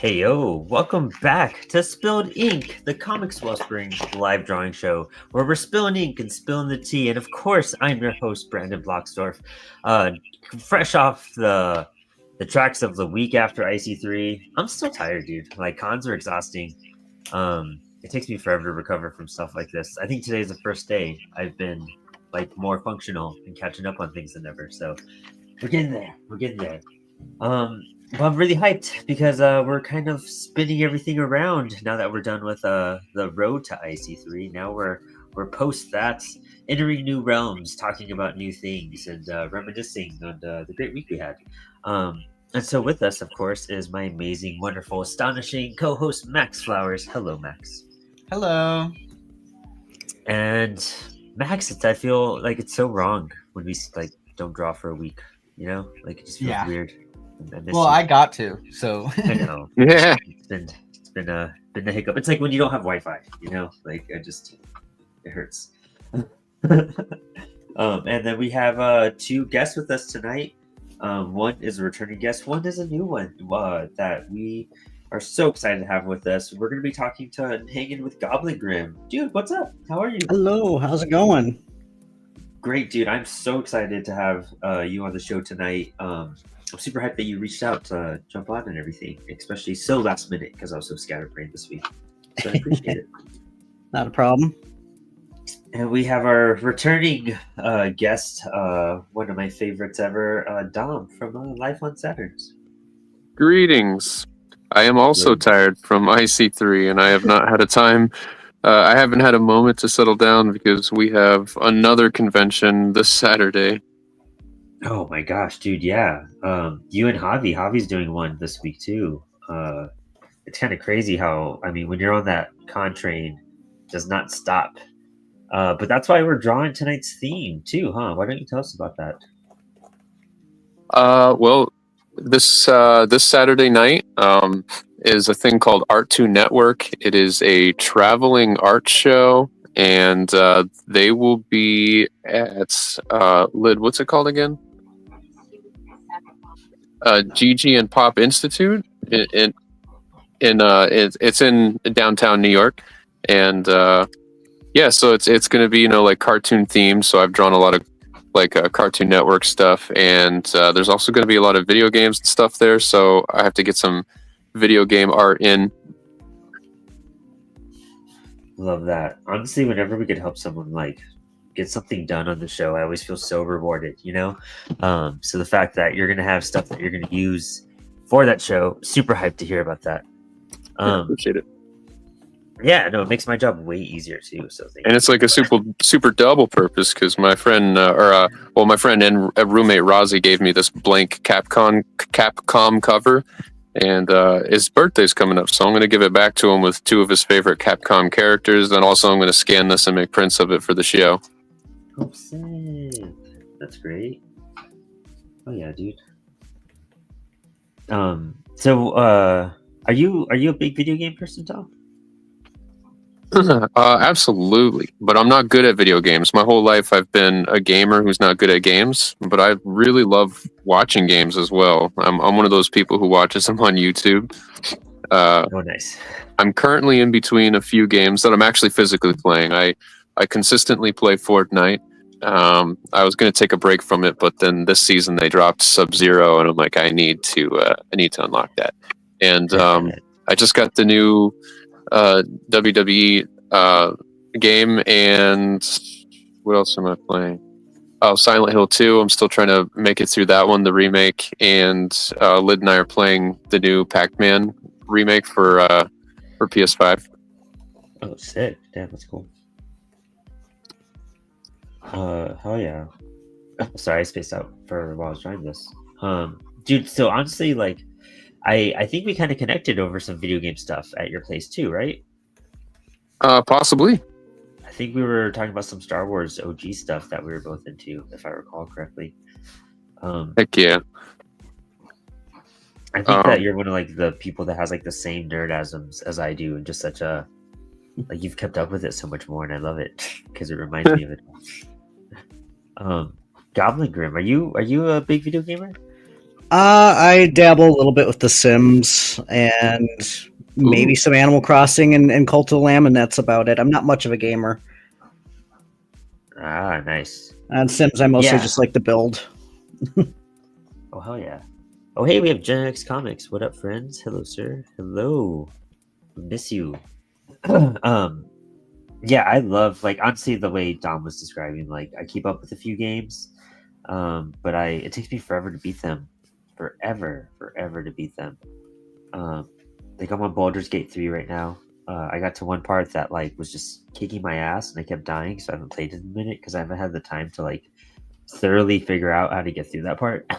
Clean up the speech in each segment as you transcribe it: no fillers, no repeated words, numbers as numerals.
Hey yo, welcome back to Spilled Ink, the Comics Wellspring live drawing show, where we're spilling ink and spilling the tea. And of course, I'm your host, Brandon Blocksdorf. Uh, Fresh off the tracks of the week after IC3. I'm still tired, dude. Like cons are exhausting. It takes me forever to recover from stuff like this. I think today's the first day I've been like more functional and catching up on things than ever. So we're getting there. We're getting there. But I'm really hyped because we're kind of spinning everything around now that we're done with the road to IC3. Now we're post that, entering new realms, talking about new things, and reminiscing on the great week we had. And so with us, of course, is my amazing, wonderful, astonishing co-host Max Flowers. Hello, Max. Hello. And Max, I feel like it's so wrong when we like don't draw for a week. You know, like it just feels weird. I got to, so I know. Yeah. It's been a hiccup. It's like when you don't have Wi-Fi, you know, like it hurts. And then we have two guests with us tonight. One is a returning guest. One is a new one that we are so excited to have with us. We're going to be talking to and hanging with Goblin Grim. Dude, what's up? How are you? Hello, how's it going? Great, dude. I'm so excited to have you on the show tonight. I'm super hyped that you reached out to jump on and everything, especially so last minute because I was so scatterbrained this week. So I appreciate it. Not a problem. And we have our returning guest, one of my favorites ever, Dom from Life on Saturn. Greetings. I am also tired from IC3, and I have not had a time. I haven't had a moment to settle down because we have another convention this Saturday. Oh my gosh, dude! Yeah, you and Javi's doing one this week too. It's kind of crazy how when you're on that con train, it does not stop. But that's why we're drawing tonight's theme too, huh? Why don't you tell us about that? Well, this Saturday night is a thing called Art2 Network. It is a traveling art show, and they will be at what's it called again? Gigi and Pop Institute. It's in downtown New York, and so it's going to be like cartoon themed. So I've drawn a lot of Cartoon Network stuff, and there's also going to be a lot of video games and stuff there. So I have to get some video game art in. Love that. Honestly, whenever we could help someone get something done on the show, I always feel so rewarded, you know? So the fact that you're going to have stuff that you're going to use for that show, super hyped to hear about that. Appreciate it. Yeah, no, it makes my job way easier too. So and it's like a super double purpose because my friend, my friend and roommate Rozzy gave me this blank Capcom cover, and his birthday's coming up, so I'm going to give it back to him with two of his favorite Capcom characters, and also I'm going to scan this and make prints of it for the show. Oh, sick. That's great. Oh yeah, dude. So are you a big video game person, Tom? Absolutely, but I'm not good at video games. My whole life I've been a gamer who's not good at games, but I really love watching games as well. I'm one of those people who watches them on YouTube. Oh, nice. I'm currently in between a few games that I'm actually physically playing. I consistently play Fortnite. I was going to take a break from it, but then this season they dropped Sub-Zero, and I'm like, I need to unlock that. And I just got the new WWE game, and what else am I playing? Oh, Silent Hill 2. I'm still trying to make it through that one, the remake, and Lid and I are playing the new Pac-Man remake for PS5. Oh, sick. Damn, that's cool. Hell yeah. Sorry, I spaced out for while I was trying this. Dude, so honestly, I think we kind of connected over some video game stuff at your place too, right? Possibly. I think we were talking about some Star Wars OG stuff that we were both into, if I recall correctly. Heck yeah. I think that you're one of the people that has the same nerdasms as I do, and just such a you've kept up with it so much more, and I love it because it reminds me of it. Goblin Grim, are you a big video gamer? I dabble a little bit with The Sims and maybe Ooh. some Animal Crossing and Cult of the Lamb, and that's about it. I'm not much of a gamer. Ah, nice. On Sims, I mostly Yeah. just like to build. Oh, hell yeah. Oh, hey, we have Gen X Comics. What up, friends? Hello, sir. Hello. We miss you. Yeah, I love, like, honestly, the way Dom was describing. Like, I keep up with a few games, but it takes me forever to beat them. Forever to beat them. Like, I'm on Baldur's Gate 3 right now. I got to one part that, like, was just kicking my ass, and I kept dying, so I haven't played it in a minute, because I haven't had the time to, like, thoroughly figure out how to get through that part.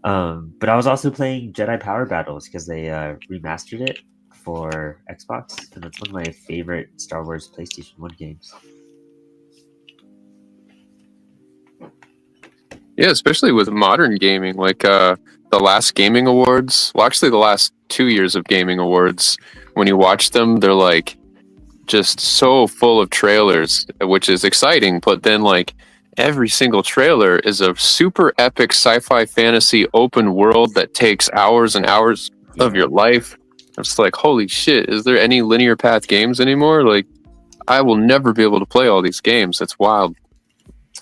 But I was also playing Jedi Power Battles because they remastered it for Xbox, and that's one of my favorite Star Wars PlayStation 1 games. Yeah, especially with modern gaming, like the last gaming awards. Well, actually, the last 2 years of gaming awards. When you watch them, they're like just so full of trailers, which is exciting. But then, like every single trailer is a super epic sci-fi fantasy open world that takes hours and hours of Yeah. your life. It's like, holy shit! Is there any linear path games anymore? Like, I will never be able to play all these games. It's wild.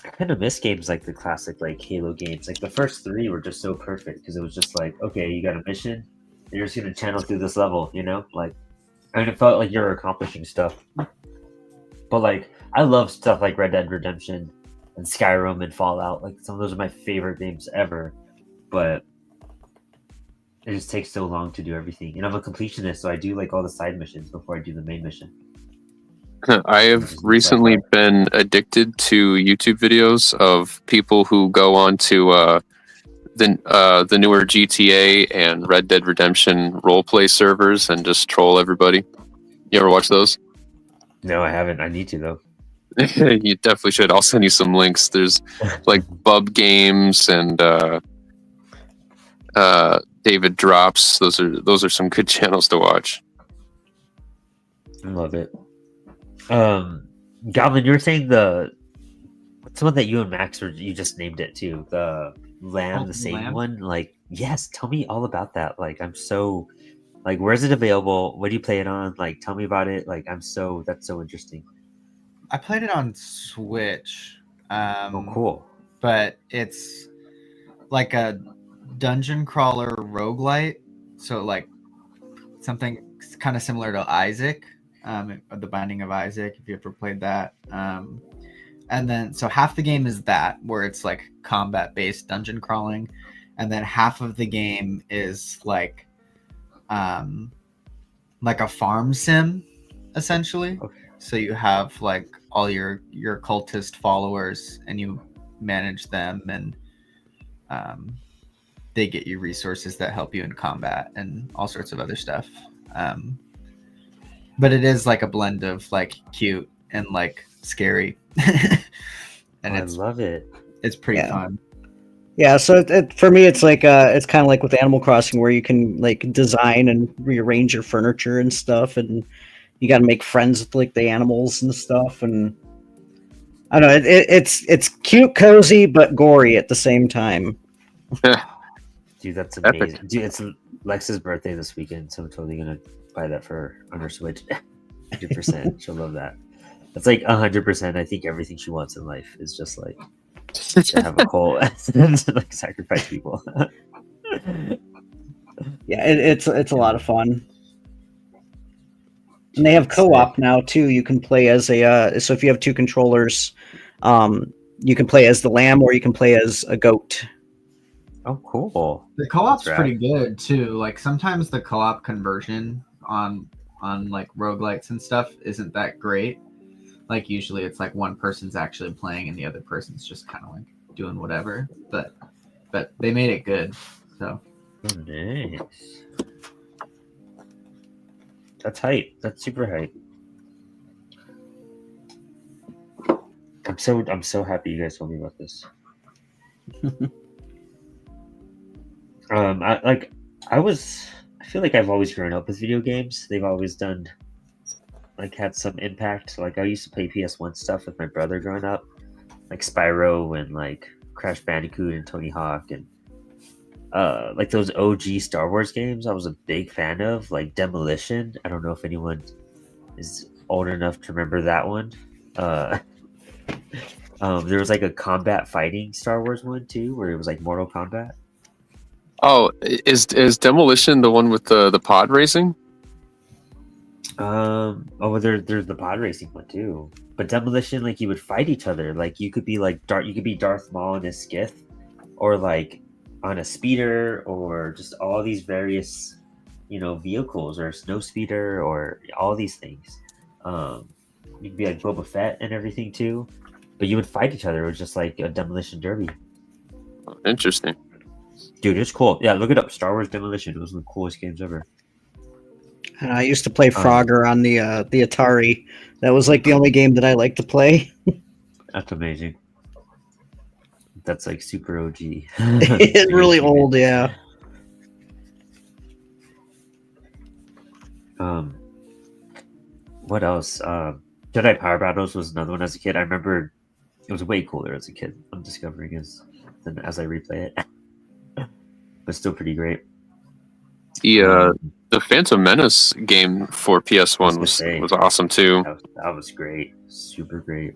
I kind of miss games like the classic like Halo games. Like the first three were just so perfect because it was just like, okay, you got a mission, and you're just gonna channel through this level, you know? Like, and it felt like you're accomplishing stuff. But like, I love stuff like Red Dead Redemption and Skyrim and Fallout. Like, some of those are my favorite games ever. But it just takes so long to do everything. And I'm a completionist, so I do like all the side missions before I do the main mission. I have recently been addicted to YouTube videos of people who go on to the newer GTA and Red Dead Redemption roleplay servers and just troll everybody. You ever watch those? No, I haven't. I need to though. You definitely should. I'll send you some links. There's like Bub Games and David Drops. Those are some good channels to watch. I love it. Goblin, you were saying what's the one that you and Max you just named it too? The Lamb, the same one? Like, yes, tell me all about that. Like, I'm so like, where's it available? What do you play it on? Like, tell me about it. Like, that's so interesting. I played it on Switch. Oh, cool. But it's like a dungeon crawler roguelite. So like something kind of similar to Isaac, The Binding of Isaac, if you ever played that. And then so half the game is that, where it's like combat based dungeon crawling, and then half of the game is like a farm sim, essentially. Okay. So you have like all your cultist followers, and you manage them, and they get you resources that help you in combat and all sorts of other stuff. But it is like a blend of like cute and like scary. And I love it. It's pretty fun. Yeah, so for me, it's like it's kind of like with Animal Crossing, where you can like design and rearrange your furniture and stuff, and you got to make friends with like the animals and stuff. And I don't know, it's cute, cozy, but gory at the same time. Dude, that's Epic. amazing. Dude, it's Lex's birthday this weekend, so I'm totally gonna buy that on her Switch. 100%. She'll love that. That's like 100%. I think everything she wants in life is just like to have a cult to like sacrifice people. Yeah, it's a lot of fun. And they have co-op now too. You can play as so if you have two controllers, you can play as the lamb or you can play as a goat. Oh, cool. The co-op's pretty good too. Like sometimes the co-op conversion on like roguelites and stuff isn't that great. Like usually it's like one person's actually playing and the other person's just kind of like doing whatever. But they made it good. So nice. That's hype. That's super hype. I'm so happy you guys told me about this. I feel like I've always grown up with video games. They've always had some impact. Like I used to play PS1 stuff with my brother growing up, like Spyro and like Crash Bandicoot and Tony Hawk, and like those OG Star Wars games. I was a big fan of, like Demolition. I don't know if anyone is old enough to remember that one. Uh, there was like a combat fighting Star Wars one too, where it was like Mortal Kombat. Oh, is Demolition the one with the pod racing? Oh, there's the pod racing one too. But Demolition, like you would fight each other. Like you could be like you could be Darth Maul in a skiff, or like on a speeder, or just all these various, vehicles, or a snow speeder, or all these things. You could be like Boba Fett and everything too. But you would fight each other. It was just like a demolition derby. Interesting. Dude, it's cool. Yeah, look it up. Star Wars Demolition. It was one of the coolest games ever. And I used to play Frogger on the Atari. That was like the only game that I liked to play. That's amazing. That's like super OG. It's really old, yeah. What else? Jedi Power Battles was another one as a kid. I remember it was way cooler as a kid. I'm discovering as I replay it, but still pretty great. The Phantom Menace game for PS1 was awesome too. That was great, super great.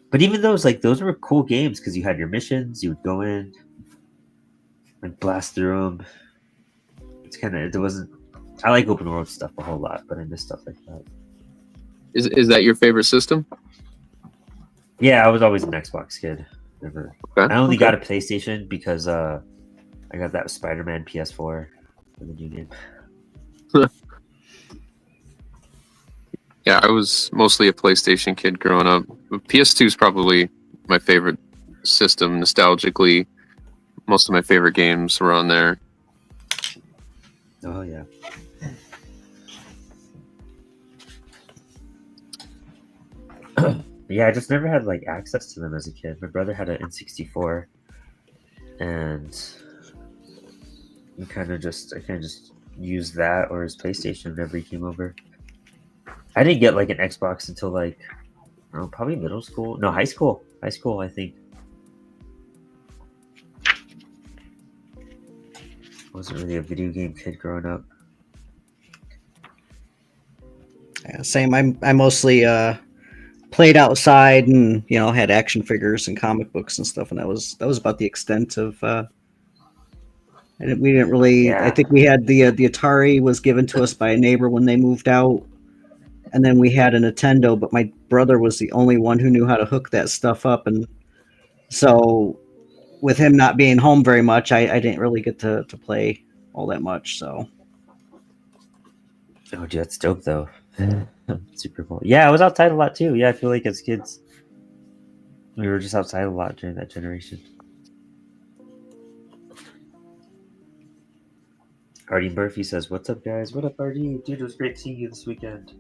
But even those were cool games because you had your missions. You would go in and blast through them. I like open world stuff a whole lot, but I miss stuff like that. Is that your favorite system? Yeah, I was always an Xbox kid. Never. Okay. I only got a PlayStation because I got that Spider-Man PS4 for the new game. Yeah, I was mostly a PlayStation kid growing up. PS2 is probably my favorite system. Nostalgically, most of my favorite games were on there. Oh yeah. Yeah, I just never had access to them as a kid. My brother had an N64, and I kind of just used that or his PlayStation whenever he came over. I didn't get an Xbox until probably middle school. No, high school. High school, I think. I wasn't really a video game kid growing up. Yeah, same. I mostly played outside and had action figures and comic books and stuff, and that was about the extent of. And we didn't really. Yeah. I think we had the Atari was given to us by a neighbor when they moved out, and then we had a Nintendo. But my brother was the only one who knew how to hook that stuff up, and so with him not being home very much, I didn't really get to play all that much. So. Oh, dude, that's dope though. Super cool. Yeah, I was outside a lot too. Yeah, I feel like as kids, we were just outside a lot during that generation. Artie Murphy says, "What's up, guys? What up, Artie? Dude, it was great seeing you this weekend."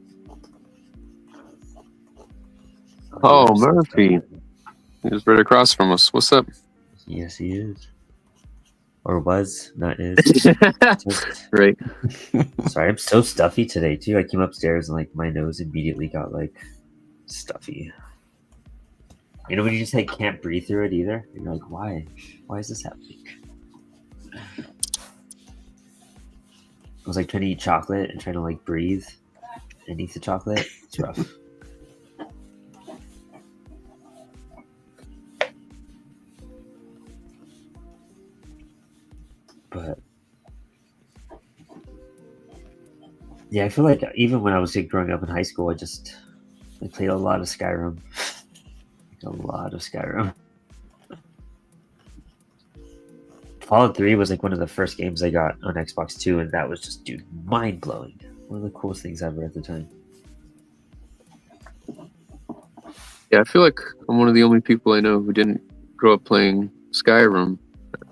Oh, Murphy. He was right across from us. What's up? Yes, he is. Or was, not is. Right. Sorry, I'm so stuffy today, too. I came upstairs and, my nose immediately got, stuffy. You know when you just, can't breathe through it either? You're like, why? Why is this happening? I was, trying to eat chocolate and trying to, breathe and eat the chocolate. It's rough. But yeah, I feel like even when I was growing up in high school, I played a lot of Skyrim. Fallout 3 was one of the first games I got on Xbox 2, and that was just, dude, mind blowing. One of the coolest things ever at the time. Yeah, I feel like I'm one of the only people I know who didn't grow up playing Skyrim.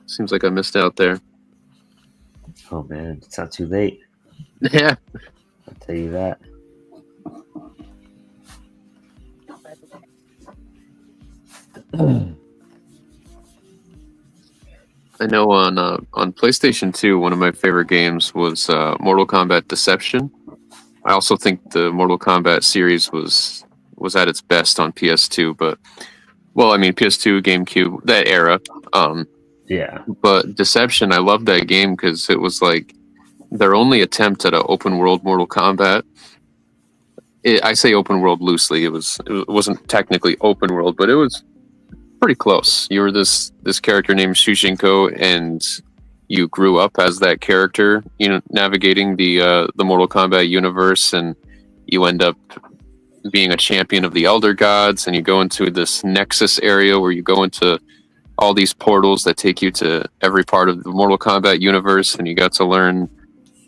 Seems like I missed out there. Oh man, it's not too late. Yeah. I'll tell you that. I know on PlayStation 2, one of my favorite games was Mortal Kombat Deception. I also think the Mortal Kombat series was at its best on PS2, but PS2, GameCube, that era. Yeah. But Deception, I loved that game because it was like their only attempt at an open world Mortal Kombat. I say open world loosely. It wasn't technically open world, but it was pretty close. You were this character named Shushinko, and you grew up as that character, navigating the Mortal Kombat universe, and you end up being a champion of the Elder Gods, and you go into this Nexus area where you go into all these portals that take you to every part of the Mortal Kombat universe, and you got to learn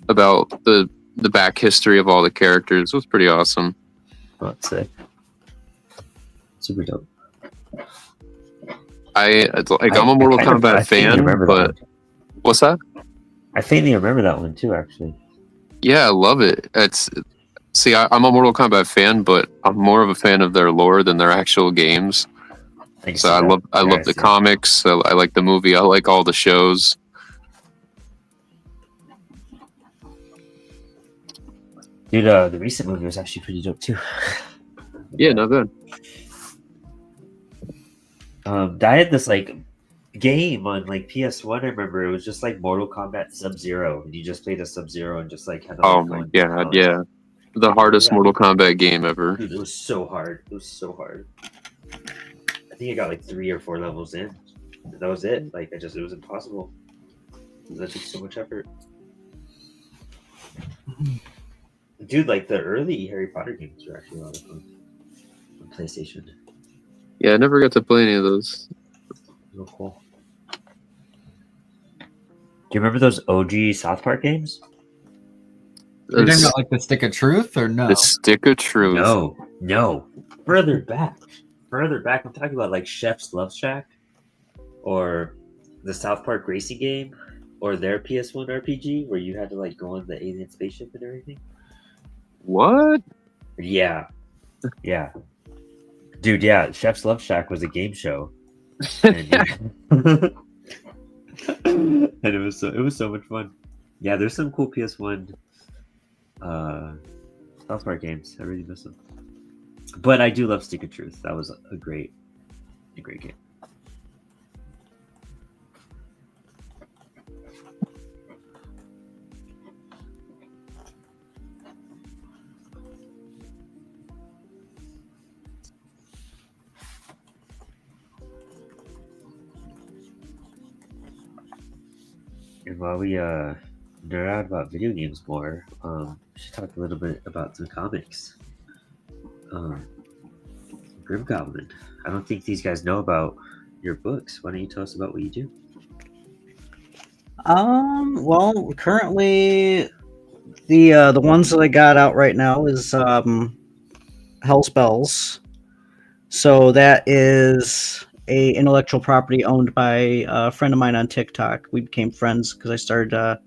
about the back history of all the characters. It was pretty awesome. Oh, that's sick. Super dope. I'm a Mortal Kombat fan, but what's that? I faintly remember that one too, actually. Yeah, I love it. I'm a Mortal Kombat fan, but I'm more of a fan of their lore than their actual games. So I love the comics. I like the movie. I like all the shows. Dude, the recent movie was actually pretty dope too. Yeah, not bad. I had this game on PS1. I remember it was just like Mortal Kombat Sub-Zero, and you just played a Sub-Zero and just had. Oh my god, yeah, the hardest Mortal Kombat game ever. Dude, it was so hard. It was so hard. I think I got 3 or 4 levels in. That was it. It was impossible. That took so much effort. Dude, the early Harry Potter games were actually a lot of fun on PlayStation. Yeah, I never got to play any of those. Real cool. Do you remember those OG South Park games? You didn't got the Stick of Truth or no? The Stick of Truth. No. Further back. I'm talking about Chef's Love Shack, or the South Park racing game, or their PS1 RPG where you had to go on the alien spaceship and everything. What? Yeah. Dude, yeah, Chef's Love Shack was a game show. And, and it was so much fun. Yeah, there's some cool PS1 South Park games. I really miss them. But I do love Stick of Truth. That was a great game. And while we nerd out about video games more, we should talk a little bit about some comics. Grim Goblin. I don't think these guys know about your books. Why don't you tell us about what you do? Well, currently the ones that I got out right now is Hellspells. So that is a intellectual property owned by a friend of mine on TikTok. We became friends because I started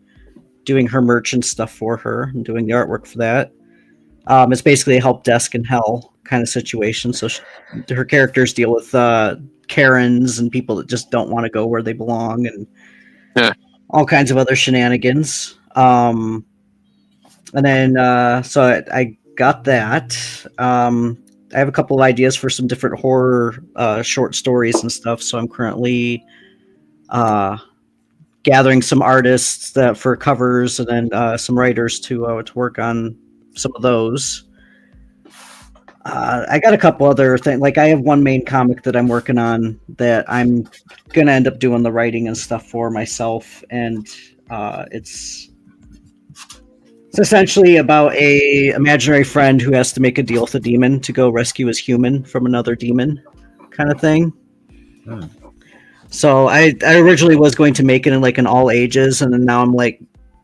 doing her merch and stuff for her and doing the artwork for that. It's basically a help desk in hell kind of situation. So her characters deal with Karens and people that just don't want to go where they belong, and all kinds of other shenanigans. And then so I got that. I have a couple of ideas for some different horror short stories and stuff. So I'm currently gathering some artists for covers, and then some writers to work on some of those. I got a couple other things. I have one main comic that I'm working on that I'm gonna end up doing the writing and stuff for myself, and it's essentially about a imaginary friend who has to make a deal with a demon to go rescue his human from another demon, kind of thing. So I originally was going to make it in an all ages, and then now I'm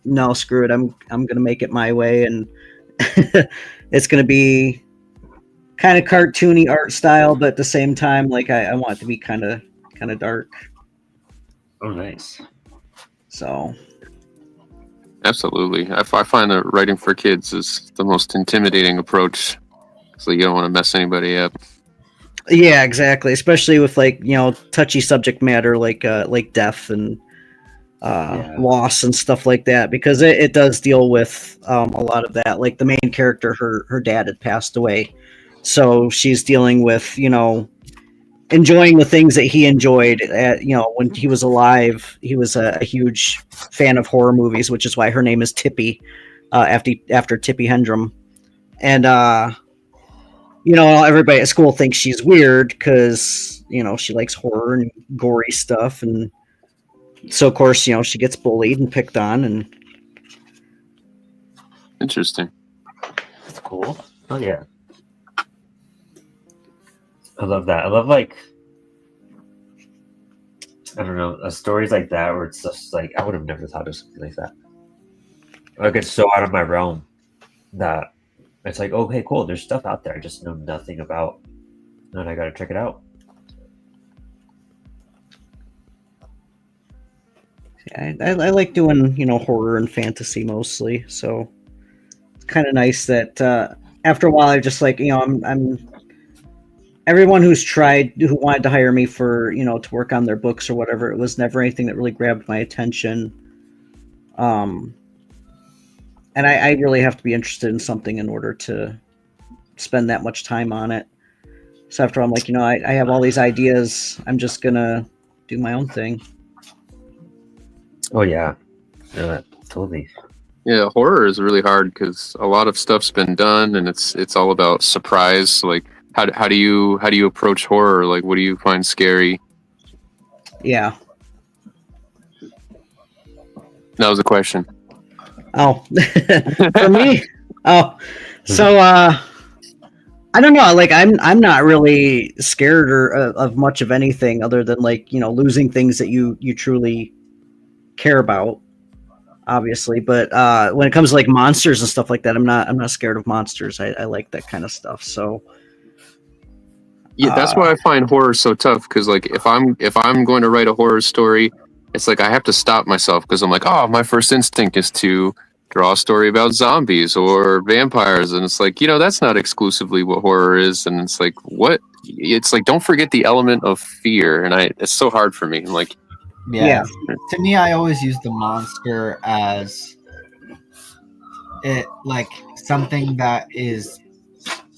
no, screw it. I'm gonna make it my way, and it's gonna be kind of cartoony art style, but at the same time, I want it to be kind of dark. Oh, nice. So. Absolutely. I find that writing for kids is the most intimidating approach. So you don't want to mess anybody up. Yeah, exactly. Especially with touchy subject matter like death and loss and stuff like that, because it does deal with a lot of that. The main character, her dad had passed away, so she's dealing with enjoying the things that he enjoyed. When he was alive, he was a huge fan of horror movies, which is why her name is Tippy, after Tippi Hedren. And everybody at school thinks she's weird because she likes horror and gory stuff, and so of course she gets bullied and picked on. And Interesting. That's cool. Oh yeah. I love that. I love I don't know, stories like that where it's just like I would have never thought of something like that. Like it's so out of my realm that it's like, okay, cool. There's stuff out there I just know nothing about, and I gotta check it out. I like doing horror and fantasy mostly, so it's kind of nice that after a while I just I'm everyone who wanted to hire me for to work on their books or whatever, it was never anything that really grabbed my attention. And I really have to be interested in something in order to spend that much time on it. So after I'm like, I have all these ideas, I'm just gonna do my own thing. Oh yeah, totally. Yeah, horror is really hard because a lot of stuff's been done, and it's all about surprise. Like, how do you approach horror? Like, what do you find scary? Yeah. That was the question. Oh, for me. Oh, so I don't know. Like, I'm not really scared of much of anything other than losing things that you truly care about, obviously. But when it comes to monsters and stuff like that, I'm not scared of monsters. I like that kind of stuff. So yeah, that's why I find horror so tough. Because if I'm going to write a horror story, it's I have to stop myself because I'm oh, my first instinct is to draw a story about zombies or vampires, and it's that's not exclusively what horror is. And it's what? It's don't forget the element of fear, and it's so hard for me. I'm yeah. To me, I always use the monster as something that is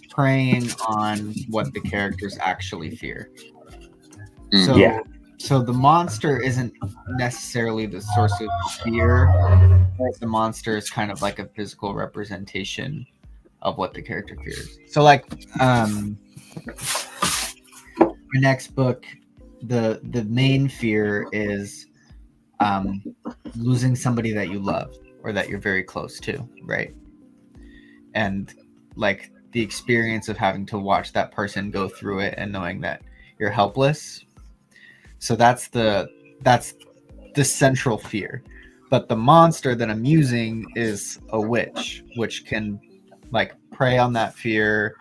preying on what the characters actually fear. So the monster isn't necessarily the source of fear, but the monster is kind of a physical representation of what the character fears. So my next book, the main fear is losing somebody that you love or that you're very close to, right? And the experience of having to watch that person go through it and knowing that you're helpless. So that's the central fear. But the monster that I'm using is a witch, which can prey on that fear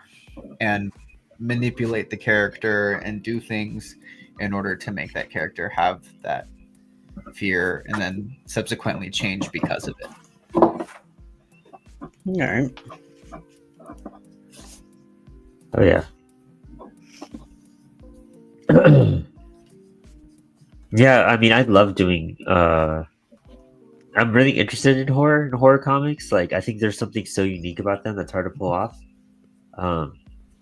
and manipulate the character and do things in order to make that character have that fear and then subsequently change because of it. All right. Oh yeah. Yeah, I mean, I love doing. I'm really interested in horror and horror comics. I think there's something so unique about them that's hard to pull off. But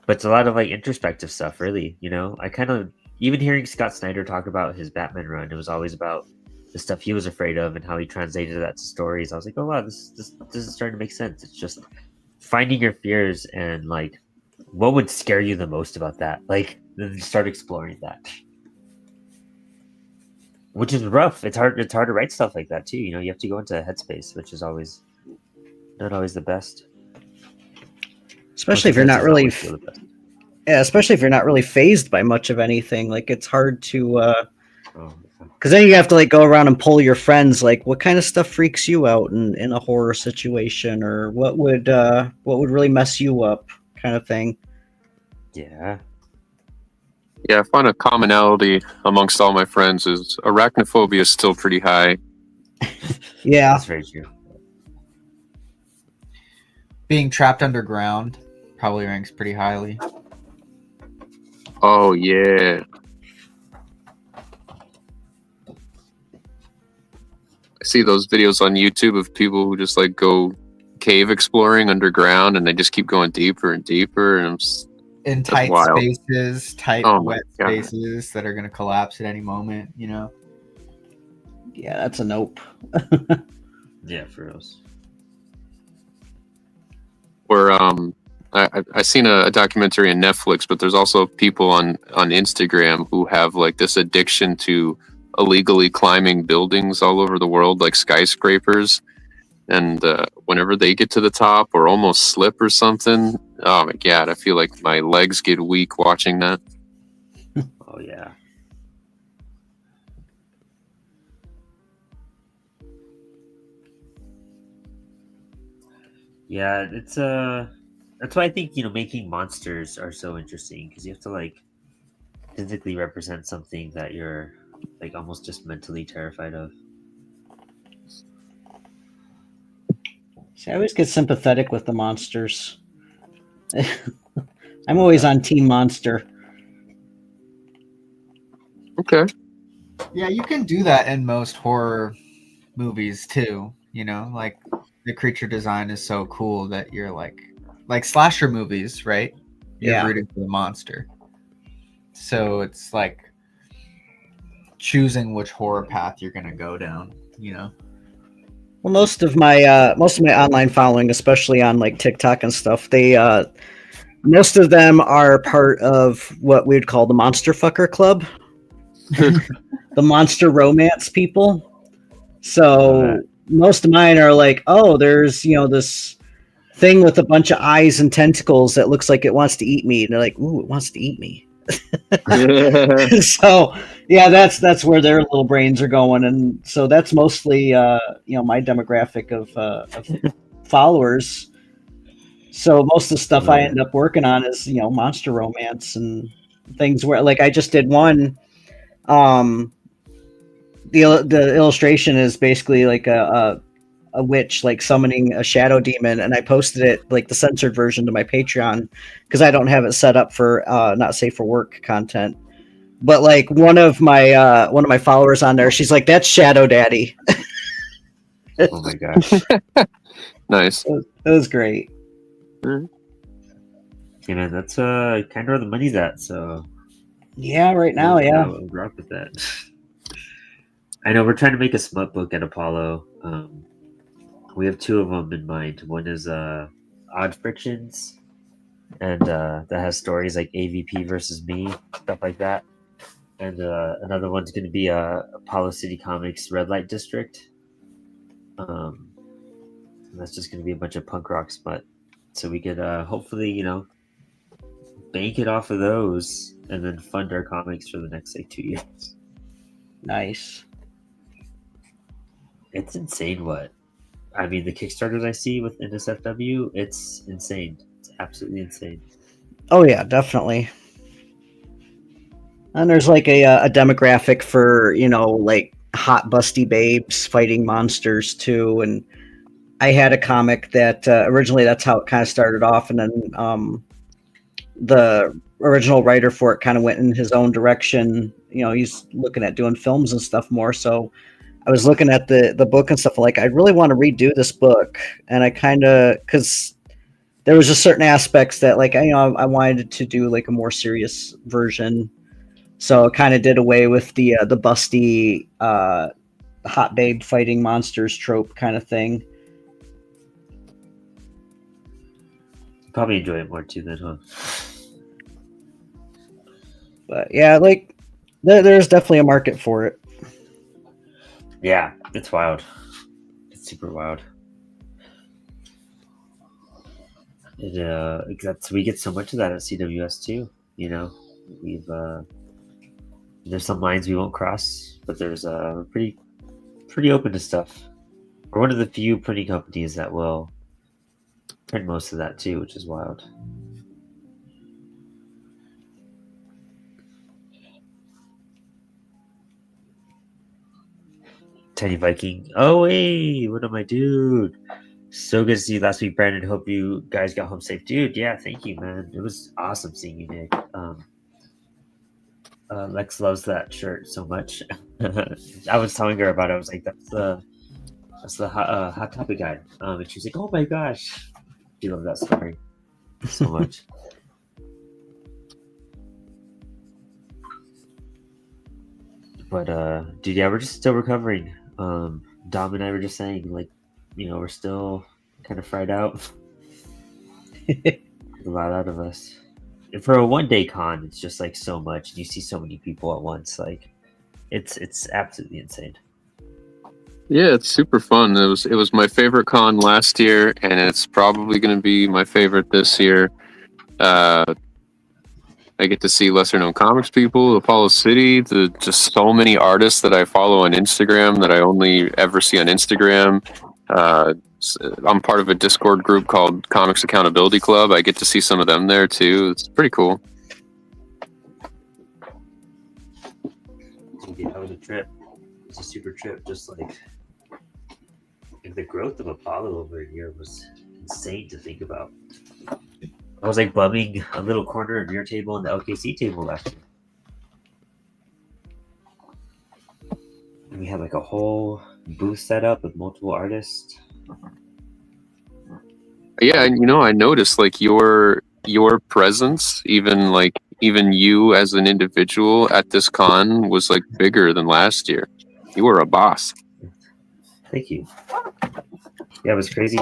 it's a lot of introspective stuff, really. I kind of even hearing Scott Snyder talk about his Batman run, it was always about the stuff he was afraid of and how he translated that to stories. I was like, oh wow, this is starting to make sense. It's just finding your fears and what would scare you the most about that. Then start exploring that. Which is rough. It's hard to write stuff like that too. You have to go into a headspace, which is always not always the best. Especially if you're not really especially if you're not really phased by much of anything. It's hard to because then you have to go around and pull your friends, what kind of stuff freaks you out in a horror situation, or what would really mess you up, kind of thing. Yeah. Yeah, I find a commonality amongst all my friends is arachnophobia is still pretty high. Yeah. That's very true. Being trapped underground probably ranks pretty highly. Oh, yeah. I see those videos on YouTube of people who just go cave exploring underground and they just keep going deeper and deeper. And in tight wild. spaces, tight Oh my wet God. spaces that are going to collapse at any moment, you know. Yeah, that's a nope. Yeah, for us. Where I seen a documentary on Netflix, but there's also people on Instagram who have like this addiction to illegally climbing buildings all over the world, like skyscrapers. And whenever they get to the top or almost slip or something, oh my God, I feel like my legs get weak watching that. Oh yeah. Yeah, it's that's why I think, making monsters are so interesting, because you have to like physically represent something that you're like almost just mentally terrified of. See, I always get sympathetic with the monsters. I'm always on Team Monster. Okay. Yeah, you can do that in most horror movies too, you know, like the creature design is so cool that you're like slasher movies, right? You're Yeah. rooting for the monster. So it's like choosing which horror path you're going to go down, you know. Well, most of my online following, especially on like TikTok and stuff, they most of them are part of what we'd call the Monster Fucker Club, the monster romance people. So most of mine are like, oh, there's this thing with a bunch of eyes and tentacles that looks like it wants to eat me, and they're like, ooh, it wants to eat me. So yeah, that's where their little brains are going, and so that's mostly my demographic of followers. So most of the stuff I end up working on is monster romance and things where like I just did one. The illustration is basically like a witch like summoning a shadow demon, and I posted it like the censored version to my Patreon because I don't have it set up for not safe for work content. But like one of my followers on there, she's like, "That's Shadow Daddy." Oh my gosh. Nice. It was great. Yeah, that's kind of where the money's at. So Yeah, right now, yeah. I'll rock with that. I know we're trying to make a smut book at Apollo. We have two of them in mind. One is Odd Frictions, and that has stories like AVP versus me, stuff like that. And another one's going to be Apollo City Comics Red Light District. And that's just going to be a bunch of punk rock smut. So we could hopefully, bank it off of those and then fund our comics for the next like 2 years. Nice. It's insane what. I mean, the Kickstarters I see with NSFW, it's insane. It's absolutely insane. Oh yeah, definitely. And there's like a demographic for like hot busty babes fighting monsters too. And I had a comic that originally that's how it kind of started off, and then the original writer for it kind of went in his own direction. He's looking at doing films and stuff more. So I was looking at the book and stuff, like I really want to redo this book, and I kind of because there was just certain aspects that like I wanted to do like a more serious version. So it kind of did away with the busty hot babe fighting monsters trope kind of thing. Probably enjoy it more too then, huh? But yeah, like there's definitely a market for it. Yeah, it's wild. It's super wild. We get so much of that at CWS too. We've there's some lines we won't cross, but there's pretty open to stuff. We're one of the few printing companies that will print most of that too, which is wild. Tiny Viking. Oh, hey, what am I, dude? So good to see you last week, Brandon. Hope you guys got home safe, dude. Yeah, thank you, man. It was awesome seeing you, Nick. Lex loves that shirt so much. I was telling her about it. I was like, "That's the hot topic guide," and she's like, "Oh my gosh, she loved that story so much." But dude, yeah, we're just still recovering. Dom and I were just saying, like, we're still kind of fried out. A lot out of us. And for a 1 day con, it's just like so much. You see so many people at once. Like, it's absolutely insane. Yeah, it's super fun. It was my favorite con last year, and it's probably going to be my favorite this year. I get to see lesser known comics people, Apollo City, just so many artists that I follow on Instagram that I only ever see on Instagram. I'm part of a Discord group called Comics Accountability Club. I get to see some of them there too. It's pretty cool. Yeah, that was a trip. It's a super trip. Just like the growth of Apollo over a year was insane to think about. I was like bumming a little corner of your table and the LKC table last year. And we had like a whole booth set up with multiple artists. Yeah, and I noticed like your presence, even you as an individual at this con was like bigger than last year. You were a boss. Thank you. Yeah, it was crazy.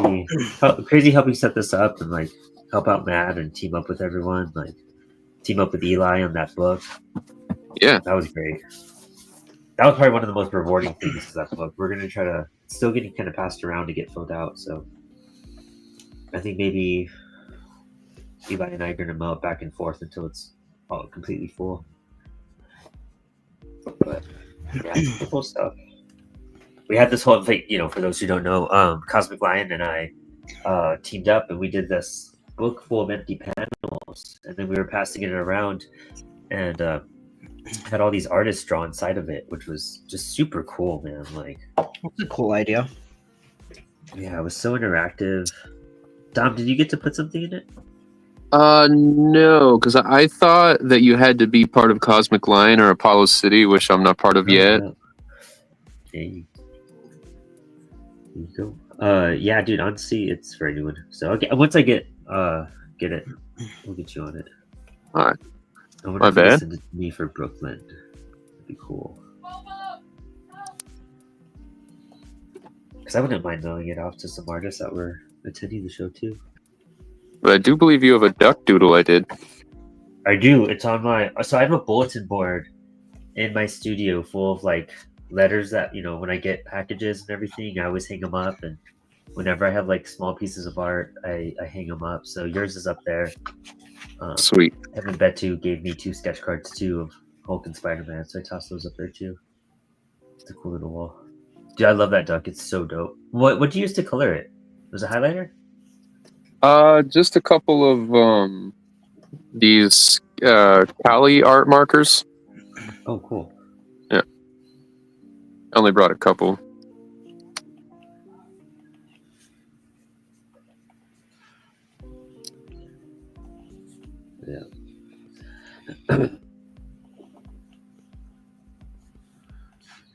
Crazy helping set this up and like help out Matt and team up with everyone. Like team up with Eli on that book. Yeah, that was great. That was probably one of the most rewarding things of that book. We're gonna try to still getting kind of passed around to get filled out. So I think maybe Eli and I are gonna mow it back and forth until it's all completely full. But yeah, cool stuff. We had this whole thing, for those who don't know, Cosmic Lion and I teamed up and we did this book full of empty panels, and then we were passing it around and had all these artists draw inside of it, which was just super cool, man. Like, That's a cool idea. Yeah, it was so interactive. Dom, did you get to put something in it? No, because I thought that you had to be part of Cosmic Lion or Apollo City, which I'm not part of yet. No. Okay. There you go. Yeah, dude, honestly, it's for anyone. So okay, once I get it, we'll get you on it. All right. I wonder My if you bad. send it to me for Brooklyn. That'd be cool. Because I wouldn't mind mailing it off to some artists that were attending the show too. But I do believe you have a duck doodle I did. I do. It's on my. So I have a bulletin board in my studio full of like letters that when I get packages and everything, I always hang them up. And whenever I have like small pieces of art, I hang them up. So yours is up there. Sweet. Evan Betu gave me 2 sketch cards too of Hulk and Spider-Man, so I tossed those up there too. It's a cool little wall. Dude, I love that duck. It's so dope. What do you use to color it? Was it a highlighter? Just a couple of these Cali art markers. Oh, cool. Yeah. I only brought a couple. Yeah.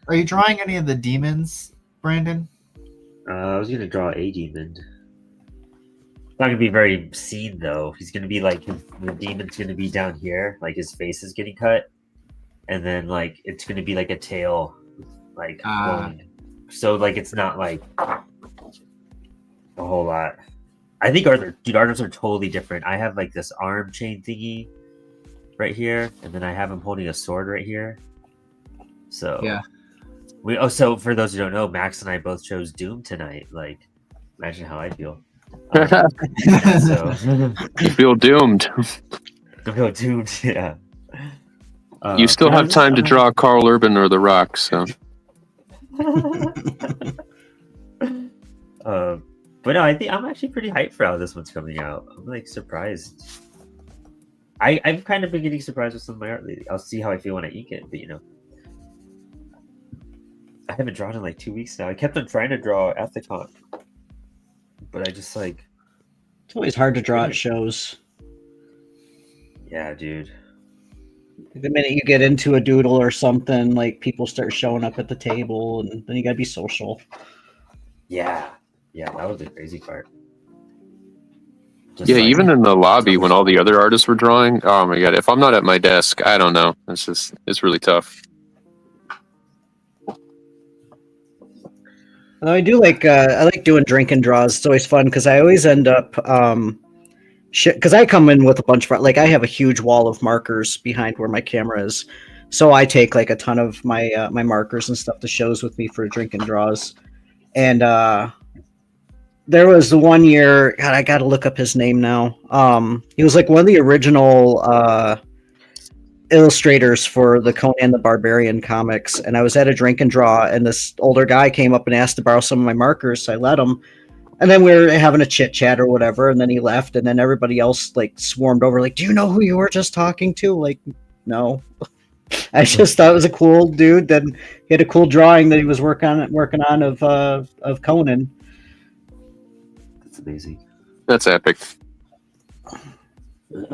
Are you drawing any of the demons, Brandon? I was gonna draw a demon. It's not gonna be very seen though. He's gonna be like the demon's gonna be down here, like his face is getting cut, and then like it's gonna be like a tail, like going. So like it's not like a whole lot. I think arms are totally different. I have like this arm chain thingy right here, and then I have him holding a sword right here. So Yeah. So for those who don't know, Max and I both chose Doom tonight. Like, imagine how I feel. So You feel doomed. I feel doomed. Yeah. You still have time to draw Carl Urban or The Rock. So. But no, I think I'm actually pretty hyped for how this one's coming out. I'm like surprised. I've kind of been getting surprised with some of my art lately. I'll see how I feel when I ink it, but I haven't drawn in like 2 weeks now. I kept on trying to draw at the con, but I just like. It's always hard to draw at shows. Yeah, dude. The minute you get into a doodle or something, like people start showing up at the table, and then you gotta be social. Yeah, that was the crazy part. Yeah, even in the lobby when all the other artists were drawing, oh my god! If I'm not at my desk, I don't know. It's really tough. Although I like doing drinking draws. It's always fun because I always end up shit because I come in with a bunch of like I have a huge wall of markers behind where my camera is, so I take like a ton of my markers and stuff to shows with me for drinking draws, and there was the one year. God, I got to look up his name now. He was like one of the original illustrators for the Conan the Barbarian comics, and I was at a drink and draw, and this older guy came up and asked to borrow some of my markers, so I let him. And then we were having a chit chat or whatever, and then he left, and then everybody else like swarmed over, like, "Do you know who you were just talking to?" Like, no. I just thought it was a cool dude. Then he had a cool drawing that he was working on of Conan. That's amazing. That's epic.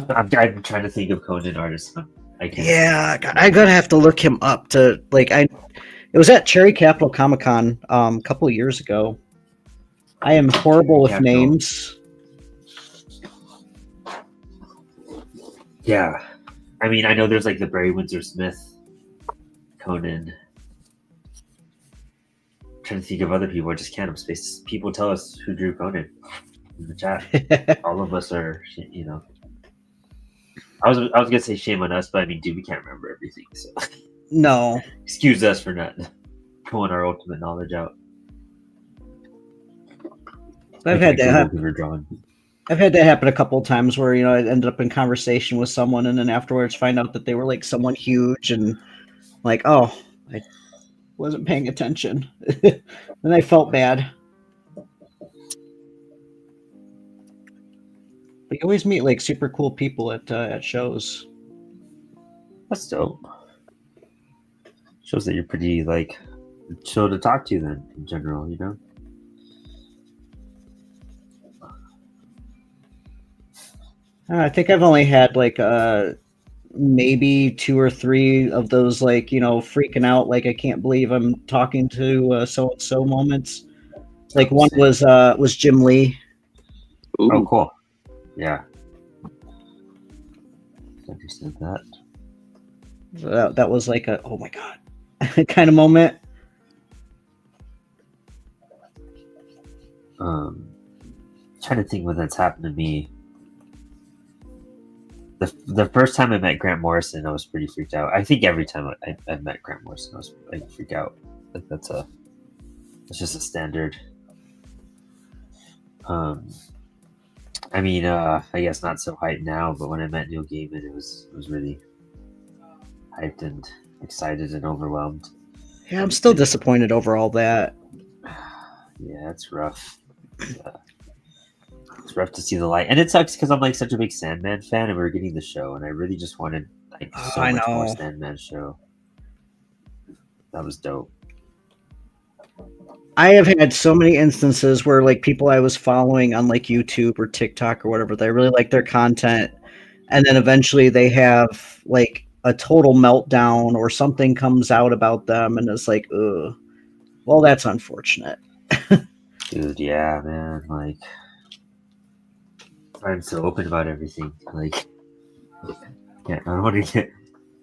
I'm trying to think of Conan artists. I can't. Yeah, God, I'm gonna have to look him up to like I. It was at Cherry Capital Comic Con a couple of years ago. I am horrible with names. Yeah, I mean, I know there's like the Barry Windsor Smith, Conan. I'm trying to think of other people. I just can't. Space. People tell us who drew Conan in the chat. All of us are, you know. I was gonna say shame on us, but I mean, dude, we can't remember everything. So No, excuse us for not pulling our ultimate knowledge out. I've had that happen. We were drawing. I've had that happen a couple of times where, you know, I ended up in conversation with someone and then afterwards find out that they were like someone huge and like, oh, I wasn't paying attention. Then I felt bad. But you always meet like super cool people at shows. That's dope. Shows that you're pretty like chill to talk to then in general, you know? I think I've only had like maybe 2 or 3 of those like, you know, freaking out like I can't believe I'm talking to so and so moments. Like one was Jim Lee. Ooh. Oh, cool. Yeah. Understood that. So that was like a oh my god kind of moment. Trying to think when that's happened to me. The first time I met Grant Morrison, I was pretty freaked out. I think every time I met Grant Morrison, I freak out. Like that's just a standard. I mean, I guess not so hyped now, but when I met Neil Gaiman, it was really hyped and excited and overwhelmed. Yeah, I'm still disappointed over all that. Yeah, it's rough. It's rough to see the light, and it sucks because I'm like such a big Sandman fan, and we were getting the show, and I really just wanted like so much more Sandman show. That was dope. I have had so many instances where like people I was following on like YouTube or TikTok or whatever, they really like their content, and then eventually they have like a total meltdown or something comes out about them, and it's like, ugh. Well, that's unfortunate. Dude, yeah, man, like. I'm so open about everything. Like, yeah, I don't want to get.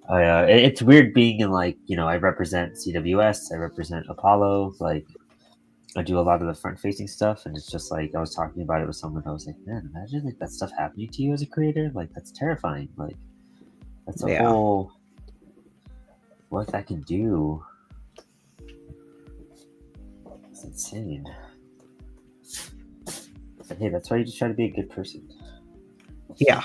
It's weird being in like, you know, I represent CWS, I represent Apollo. Like, I do a lot of the front-facing stuff, and it's just like I was talking about it with someone. I was like, man, imagine like that stuff happening to you as a creator. Like, that's terrifying. Like, that's a whole what that can do. It's insane. But hey, that's why you just try to be a good person. Yeah.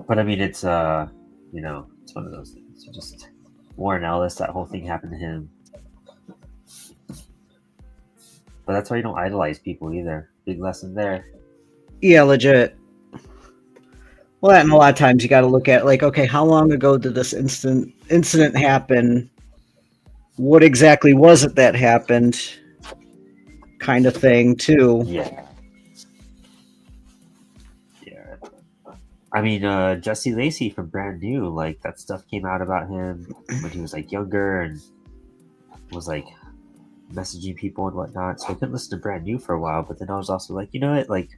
But I mean, it's you know, it's one of those things. You just Warren Ellis, that whole thing happened to him. But that's why you don't idolize people either. Big lesson there. Yeah, legit. Well, and a lot of times you got to look at like, okay, how long ago did this incident happen? What exactly was it that happened? Kind of thing too. Yeah. Yeah. I mean, Jesse Lacey from Brand New, like that stuff came out about him when he was like younger and was like messaging people and whatnot. So I couldn't listen to Brand New for a while, but then I was also like, you know what, like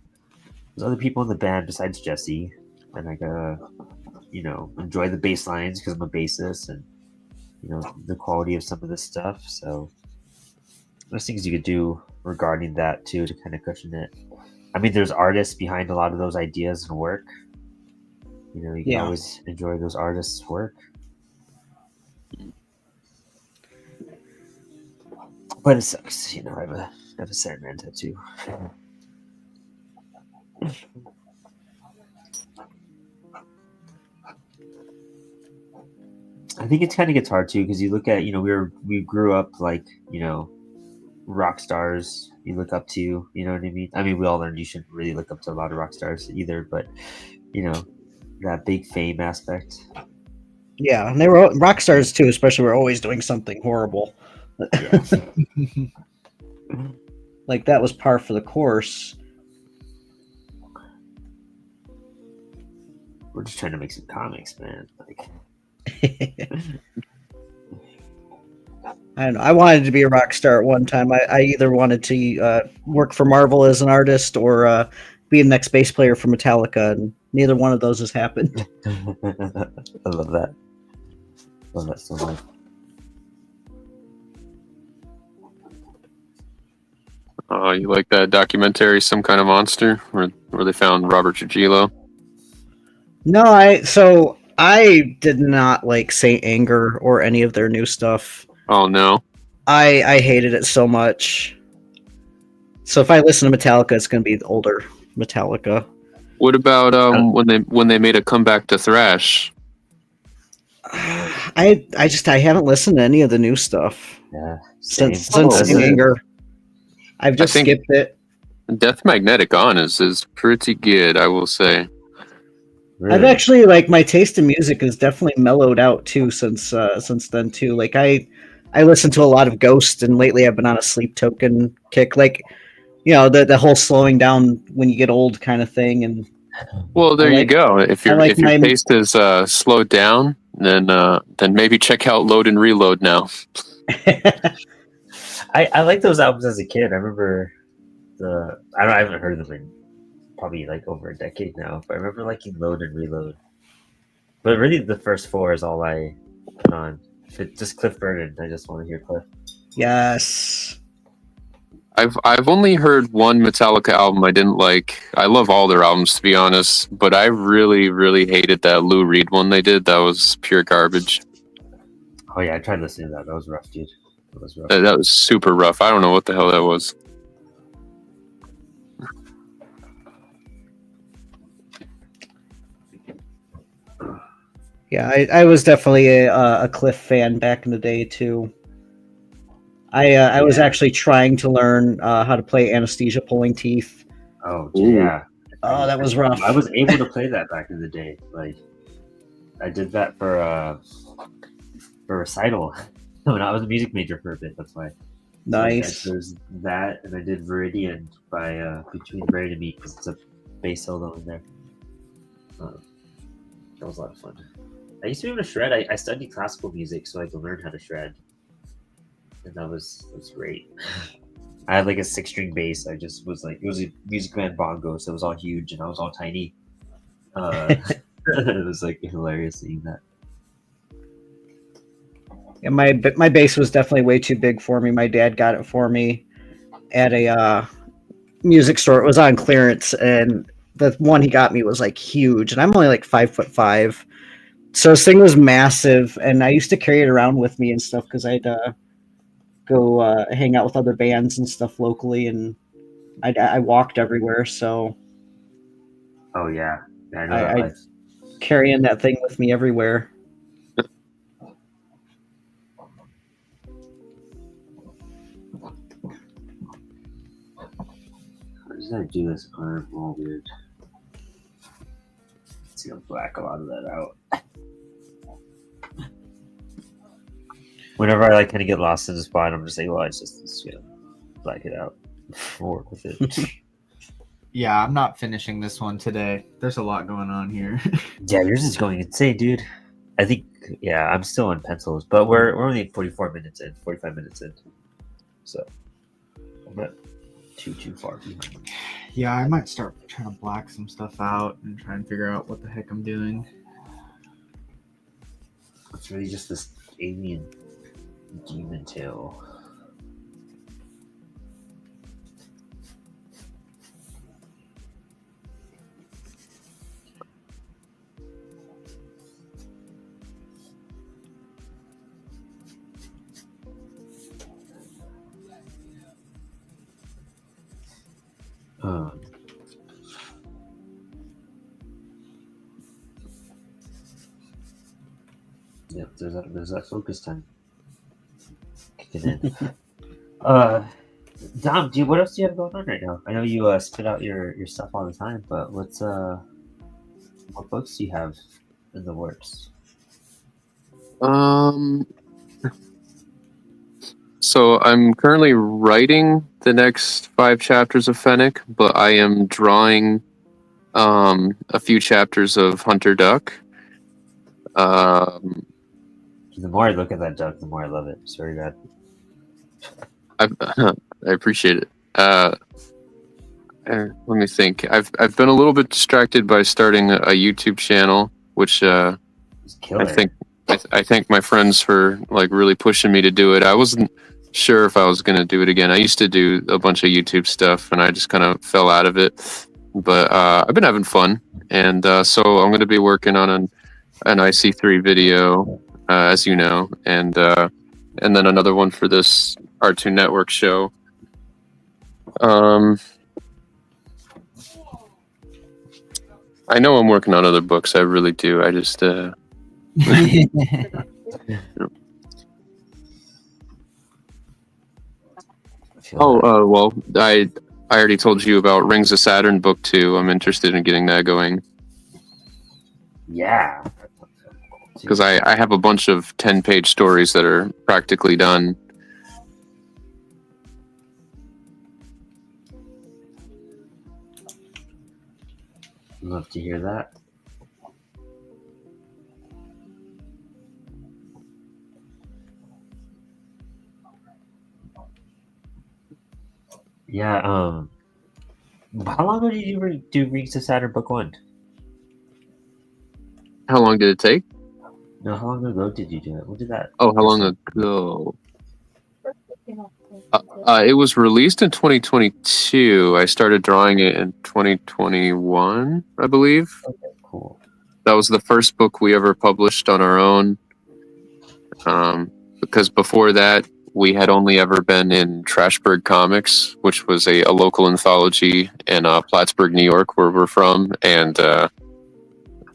there's other people in the band besides Jesse, and I gotta, you know, enjoy the bass lines because I'm a bassist, and the quality of some of this stuff. So there's things you could do regarding that too to kind of cushion it. I mean, there's artists behind a lot of those ideas and work. You can Yeah. always enjoy those artists' work. But it sucks, I have a Sandman tattoo. I think it kind of gets hard too because you look at we grew up like rock stars you look up to, you know what I mean? I mean, we all learned you shouldn't really look up to a lot of rock stars either, but that big fame aspect. Yeah, and they were rock stars too, especially were always doing something horrible. Yeah. Like that was par for the course. We're just trying to make some comics, man. Like, I don't know. I wanted to be a rock star at one time. I either wanted to work for Marvel as an artist or be the next bass player for Metallica, and neither one of those has happened. I love that. Love that so much. You like that documentary, Some Kind of Monster, where they found Robert Trujillo? No, I did not like Saint Anger or any of their new stuff. Oh no. I hated it so much. So if I listen to Metallica, it's going to be the older Metallica. What about when they made a comeback to thrash? I haven't listened to any of the new stuff. Yeah. Since Same. Anger. I've just skipped it. Death Magnetic On is pretty good, I will say. Really? I've actually my taste in music has definitely mellowed out too since then too. Like I listen to a lot of Ghost, and lately I've been on a Sleep Token kick. Like the whole slowing down when you get old kind of thing. And well, there you go. If your taste is slowed down, then maybe check out Load and Reload now. I like those albums as a kid. I remember I haven't heard them in probably over a decade now, but I remember liking Load and Reload. But really, the first four is all I put on. Just Cliff Burton. I just want to hear Cliff. Yes. I've only heard one Metallica album I didn't like. I love all their albums, to be honest, but I really, really hated that Lou Reed one they did. That was pure garbage. Oh yeah, I tried listening to that. That was rough, dude. That was rough. That was super rough. I don't know what the hell that was. Yeah, I was definitely a Cliff fan back in the day too. I was actually trying to learn how to play Anesthesia Pulling Teeth. Oh yeah. Oh, that was rough. I was able to play that back in the day. Like, I did that for recital. No, I was a music major for a bit. That's why. Nice. There's that, and I did Viridian by Between Brain and Me because it's a bass solo in there. That was a lot of fun. I used to be able to shred. I studied classical music so I could learn how to shred, and that was great. I had a 6-string bass. I just was it was a Music Man bongo, so it was all huge and I was all tiny. It was hilarious seeing that. Yeah, my bass was definitely way too big for me. My dad got it for me at a music store. It was on clearance, and the one he got me was huge, and I'm only 5'5". So this thing was massive, and I used to carry it around with me and stuff because I'd go hang out with other bands and stuff locally, and I walked everywhere. So oh yeah, I know that I carrying that thing with me everywhere. I'm just gonna do this arm all weird. Let's see, I'll black a lot of that out. Whenever I kind of get lost in the spot, I'm just well, it's just black it out. Work with it. Yeah, I'm not finishing this one today. There's a lot going on here. Yeah, yours is going insane, dude. I think I'm still on pencils, but we're only 45 minutes in. So I'm not too far behind. Yeah, I might start trying to black some stuff out and try and figure out what the heck I'm doing. It's really just this Alien Demon Tail. Um, yep, there's that focus time. Kick it in. Dom, dude, what else do you have going on right now? I know you spit out your stuff all the time, but what books do you have in the works? So I'm currently writing the next 5 chapters of Fennec, but I am drawing a few chapters of Hunter Duck. Um, The more I look at that duck, the more I love it. It's very good. I appreciate it. Let me think. I've been a little bit distracted by starting a YouTube channel, which It's killer. I thank my friends for like really pushing me to do it. I wasn't sure if I was going to do it again. I used to do a bunch of YouTube stuff, and I just kind of fell out of it. But I've been having fun, and so I'm going to be working on an IC3 video, as you know, and then another one for this R2 Network show. I know I'm working on other books. I really do. I just well, I already told you about Rings of Saturn book 2. I'm interested in getting that going Yeah. because I have a bunch of 10-page stories that are practically done. Love to hear that. Yeah, how long ago did you do Rings of Saturn book 1? How long did it take? No, how long ago did you do it? When did that? Oh, how long ago? It was released in 2022. I started drawing it in 2021, I believe. Okay, cool. That was the first book we ever published on our own. Because before that, we had only ever been in Trashburg Comics, which was a local anthology in Plattsburgh, New York, where we're from. And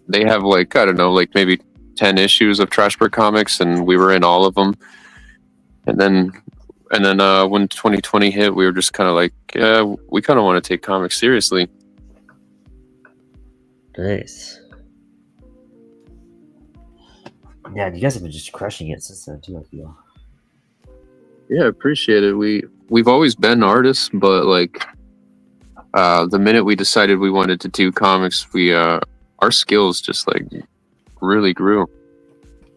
they have like, I don't know, like maybe 10 issues of Trashburg Comics, and we were in all of them. And then when 2020 hit, we were just kind of like, yeah, we kind of want to take comics seriously. Nice. Yeah, you guys have been just crushing it since then too, I feel. Yeah, appreciate it. We've always been artists, but like the minute we decided we wanted to do comics, our skills just like really grew.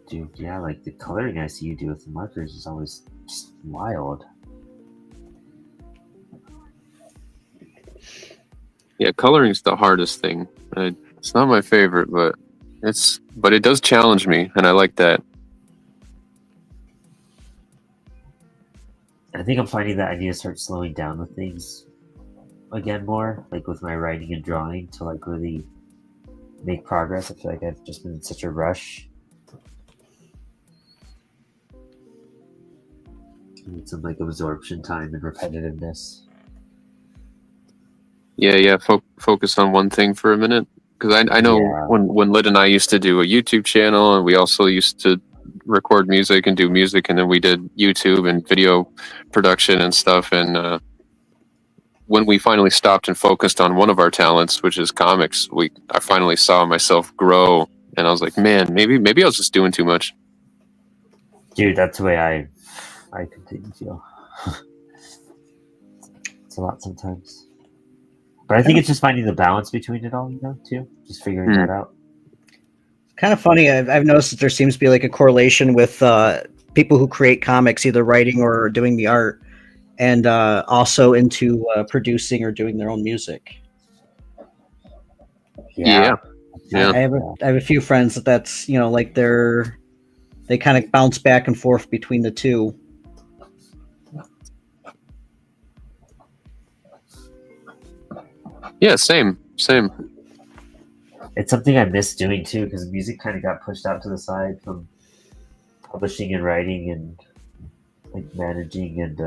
Dude, yeah, like the coloring I see you do with the markers is always just wild. Yeah, coloring's the hardest thing. It's not my favorite, but it does challenge me, and I like that. I think I'm finding that I need to start slowing down with things again more, like with my writing and drawing, to like really make progress. I feel like I've just been in such a rush. I need some like absorption time and repetitiveness. Yeah. Focus on one thing for a minute, because I know when Lid and I used to do a YouTube channel, and we also used to record music and do music, and then we did YouTube and video production and stuff. And when we finally stopped and focused on one of our talents, which is comics, I finally saw myself grow, and I was like, man, maybe I was just doing too much. Dude, that's the way I completely feel. It's a lot sometimes. But I think it's just finding the balance between it all, too. Just figuring that out. Kind of funny. I've noticed that there seems to be like a correlation with people who create comics, either writing or doing the art, and also into producing or doing their own music. Yeah. I have a few friends that's like their they kind of bounce back and forth between the two. Yeah, same. It's something I miss doing too, because music kind of got pushed out to the side from publishing and writing and like managing and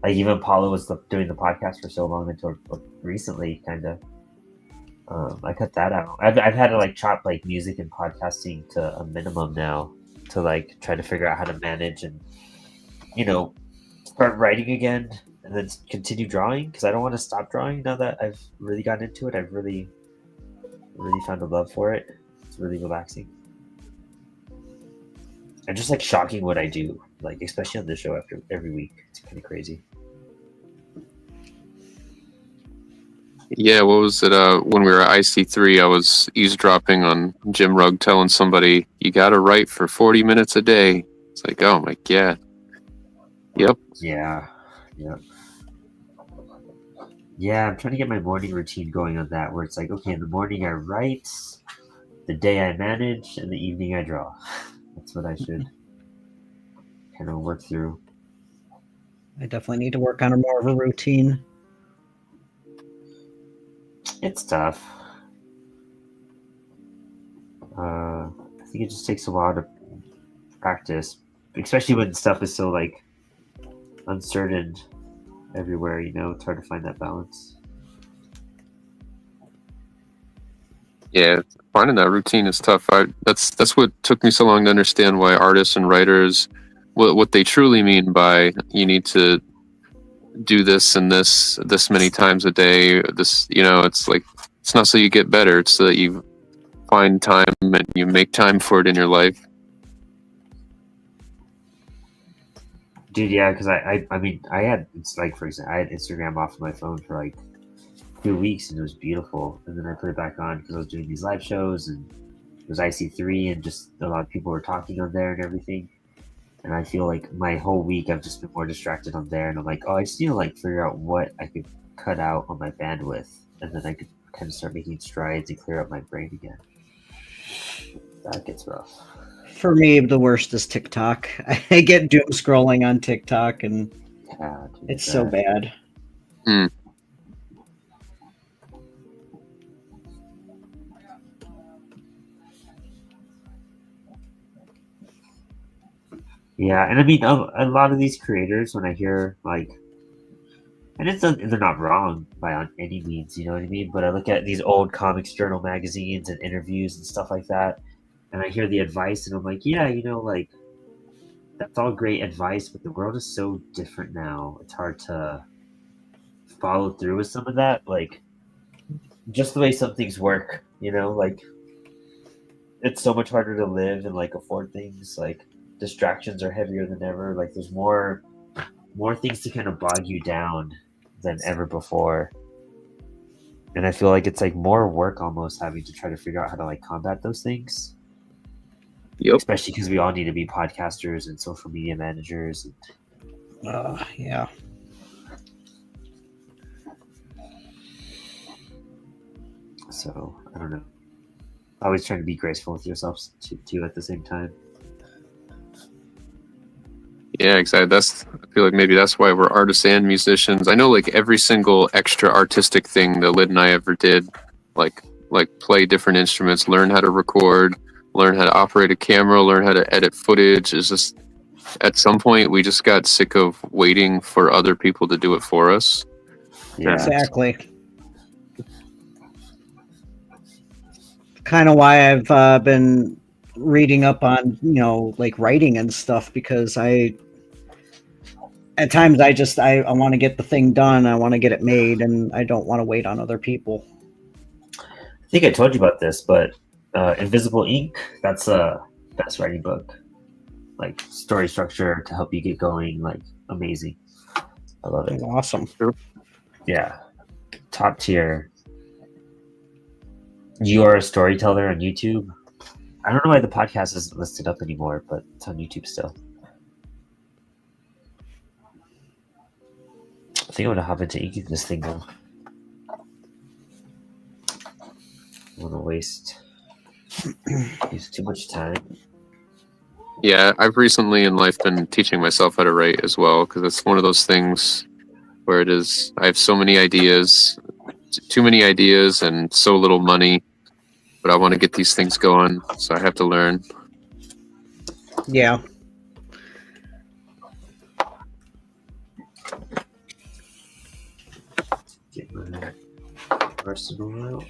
like even Paula was doing the podcast for so long until recently, kind of. I cut that out. I've had to like chop like music and podcasting to a minimum now to like try to figure out how to manage and start writing again and then continue drawing, because I don't want to stop drawing now that I've really gotten into it. I've really found a love for it. It's really relaxing and just like shocking what I do, like especially on this show after every week. It's kind of crazy. Yeah, what was it? When we were at IC3, I was eavesdropping on Jim Rugg telling somebody, you got to write for 40 minutes a day. It's like, oh my God. Yep. Yeah. I'm trying to get my morning routine going on that, where it's like, okay, in the morning I write, the day I manage, and the evening I draw. That's what I should kind of work through. I definitely need to work on a more of a routine. It's tough. I think it just takes a while to practice, especially when stuff is so like uncertain everywhere. It's hard to find that balance. Yeah, finding that routine is tough. That's what took me so long to understand why artists and writers, what they truly mean by you need to do this and this many times a day. It's like, it's not so you get better. It's so that you find time and you make time for it in your life. Dude, yeah, because I had, it's like, for example, I had Instagram off of my phone for like 2 weeks and it was beautiful, and then I put it back on because I was doing these live shows and it was IC3 and just a lot of people were talking on there and everything. And I feel like my whole week I've just been more distracted on there, and I'm like, oh, I just need to like figure out what I could cut out on my bandwidth, and then I could kind of start making strides and clear up my brain again. That gets rough. For me, the worst is TikTok. I get doom scrolling on TikTok, and it's so bad. Yeah, and I mean, a lot of these creators, when I hear like, and they're not wrong by any means, you know what I mean? But I look at these old comics journal magazines and interviews and stuff like that, and I hear the advice, and I'm like, yeah, like, that's all great advice, but the world is so different now. It's hard to follow through with some of that, like, just the way some things work, like, it's so much harder to live and like afford things, like, distractions are heavier than ever. Like, there's more things to kind of bog you down than ever before, and I feel like it's like more work almost having to try to figure out how to like combat those things. Yep. Especially because we all need to be podcasters and social media managers. Yeah. So I don't know. Always trying to be graceful with yourselves too at the same time. Yeah, exactly. I feel like maybe that's why we're artists and musicians. I know like every single extra artistic thing that Lyd and I ever did, like play different instruments, learn how to record, learn how to operate a camera, learn how to edit footage. Is just, at some point we just got sick of waiting for other people to do it for us. Yeah. Exactly. Kind of why I've been reading up on, like writing and stuff, because at times I want to get the thing done. I want to get it made, and I don't want to wait on other people. I think I told you about this, but Invisible Ink, that's a best writing book. Like, story structure to help you get going, like, amazing. I love it. Awesome. Yeah. Top tier. You are a storyteller on YouTube. I don't know why the podcast isn't listed up anymore, but it's on YouTube still. I think I'm gonna hop into inking this thing though. I don't want to waste too much time. Yeah, I've recently in life been teaching myself how to write as well because it's one of those things where it is. I have so many ideas, too many ideas, and so little money. But I want to get these things going, so I have to learn. Yeah. Get my arsenal out.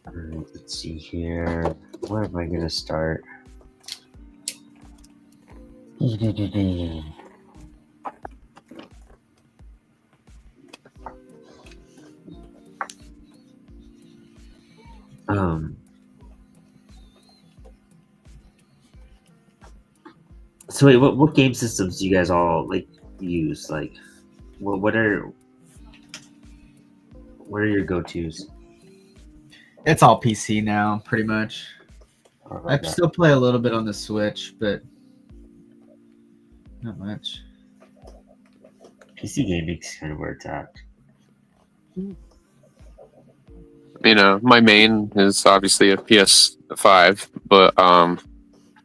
Alright, let's see here. Where am I gonna start? Um. So wait, what game systems do you guys all like use? Like, what are your go-tos? It's all PC now, pretty much. I Yeah. still play a little bit on the Switch, but not much. PC gaming is kind of where it's at. My main is obviously a PS5, but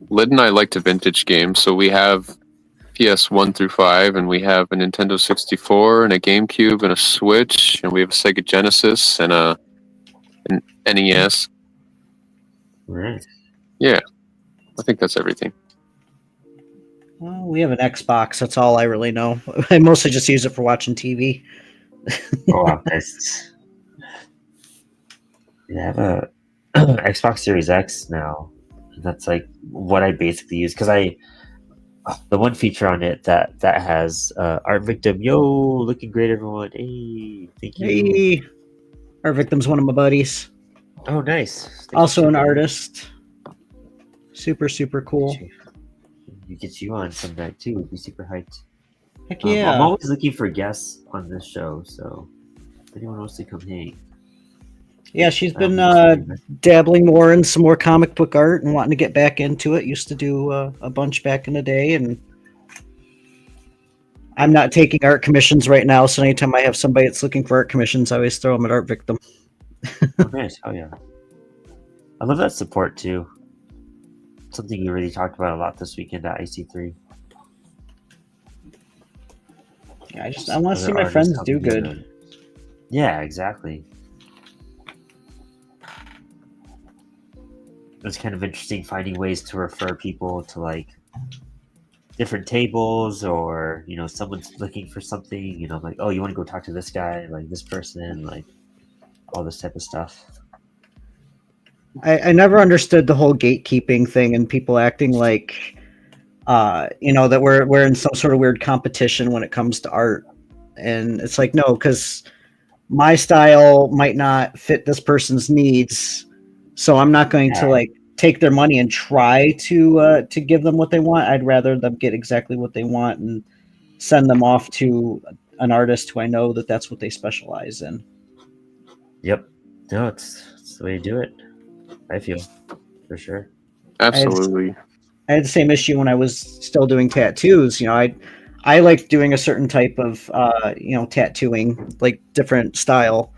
Lyd and I like to vintage games, so we have PS1 through 5, and we have a Nintendo 64, and a GameCube, and a Switch, and we have a Sega Genesis, and an NES. Right. Yeah, I think that's everything. Well, we have an Xbox. That's all I really know. I mostly just use it for watching TV. Oh, wow, nice. I have a Xbox Series X now. That's like what I basically use because the one feature on it that has Art Victim. Yo, looking great, everyone. Hey, thank you. Hey, our victim's one of my buddies. Oh, nice. Thank Also you. an artist. Super cool. You get you on some night too. Would be super hyped. Heck yeah. I'm always looking for guests on this show, so if anyone wants to come hang. Yeah, she's been dabbling more in some more comic book art and wanting to get back into it. Used to do a bunch back in the day, and I'm not taking art commissions right now. So anytime I have somebody that's looking for art commissions, I always throw them at Art Victim. Oh, nice. Oh, yeah. I love that support too. Something you really talked about a lot this weekend at IC3. Yeah, I want to see my friends do good. Yeah, exactly. It's kind of interesting finding ways to refer people to like different tables, or someone's looking for something. Like, oh, you want to go talk to this guy, like this person, like all this type of stuff. I never understood the whole gatekeeping thing and people acting like, that we're in some sort of weird competition when it comes to art. And it's like, no, because my style might not fit this person's needs. So I'm not going to like take their money and try to give them what they want. I'd rather them get exactly what they want and send them off to an artist who I know that's what they specialize in. Yep. No, it's the way to do it. I feel, for sure. Absolutely. I had the same issue when I was still doing tattoos. I liked doing a certain type of tattooing, like different style.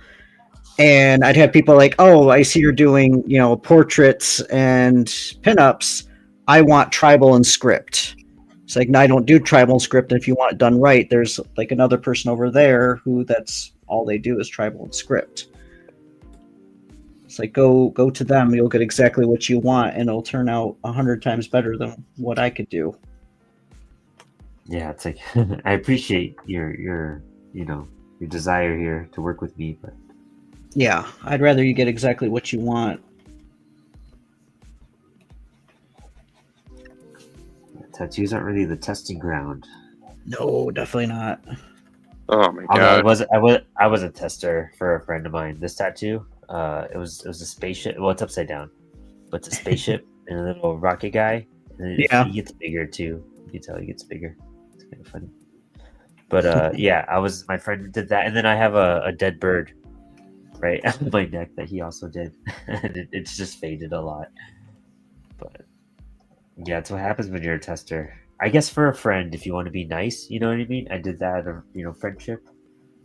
And I'd have people like, oh, I see you're doing, portraits and pinups. I want tribal and script. It's like, no, I don't do tribal and script. And if you want it done right, there's like another person over there who that's all they do is tribal and script. It's like, go to them. You'll get exactly what you want, and it'll turn out 100 times better than what I could do. Yeah, it's like I appreciate your desire here to work with me, but yeah, I'd rather you get exactly what you want. Tattoos aren't really the testing ground. No, definitely not. Oh my god! I was a tester for a friend of mine. This tattoo, it was a spaceship. Well, it's upside down, but it's a spaceship and a little rocket guy. And he gets bigger too. You can tell he gets bigger. It's kind of funny. But yeah, my friend did that, and then I have a dead bird right on my neck that he also did, and it's just faded a lot. But yeah, it's what happens when you're a tester. I guess for a friend, if you want to be nice, you know what I mean. I did that, or friendship,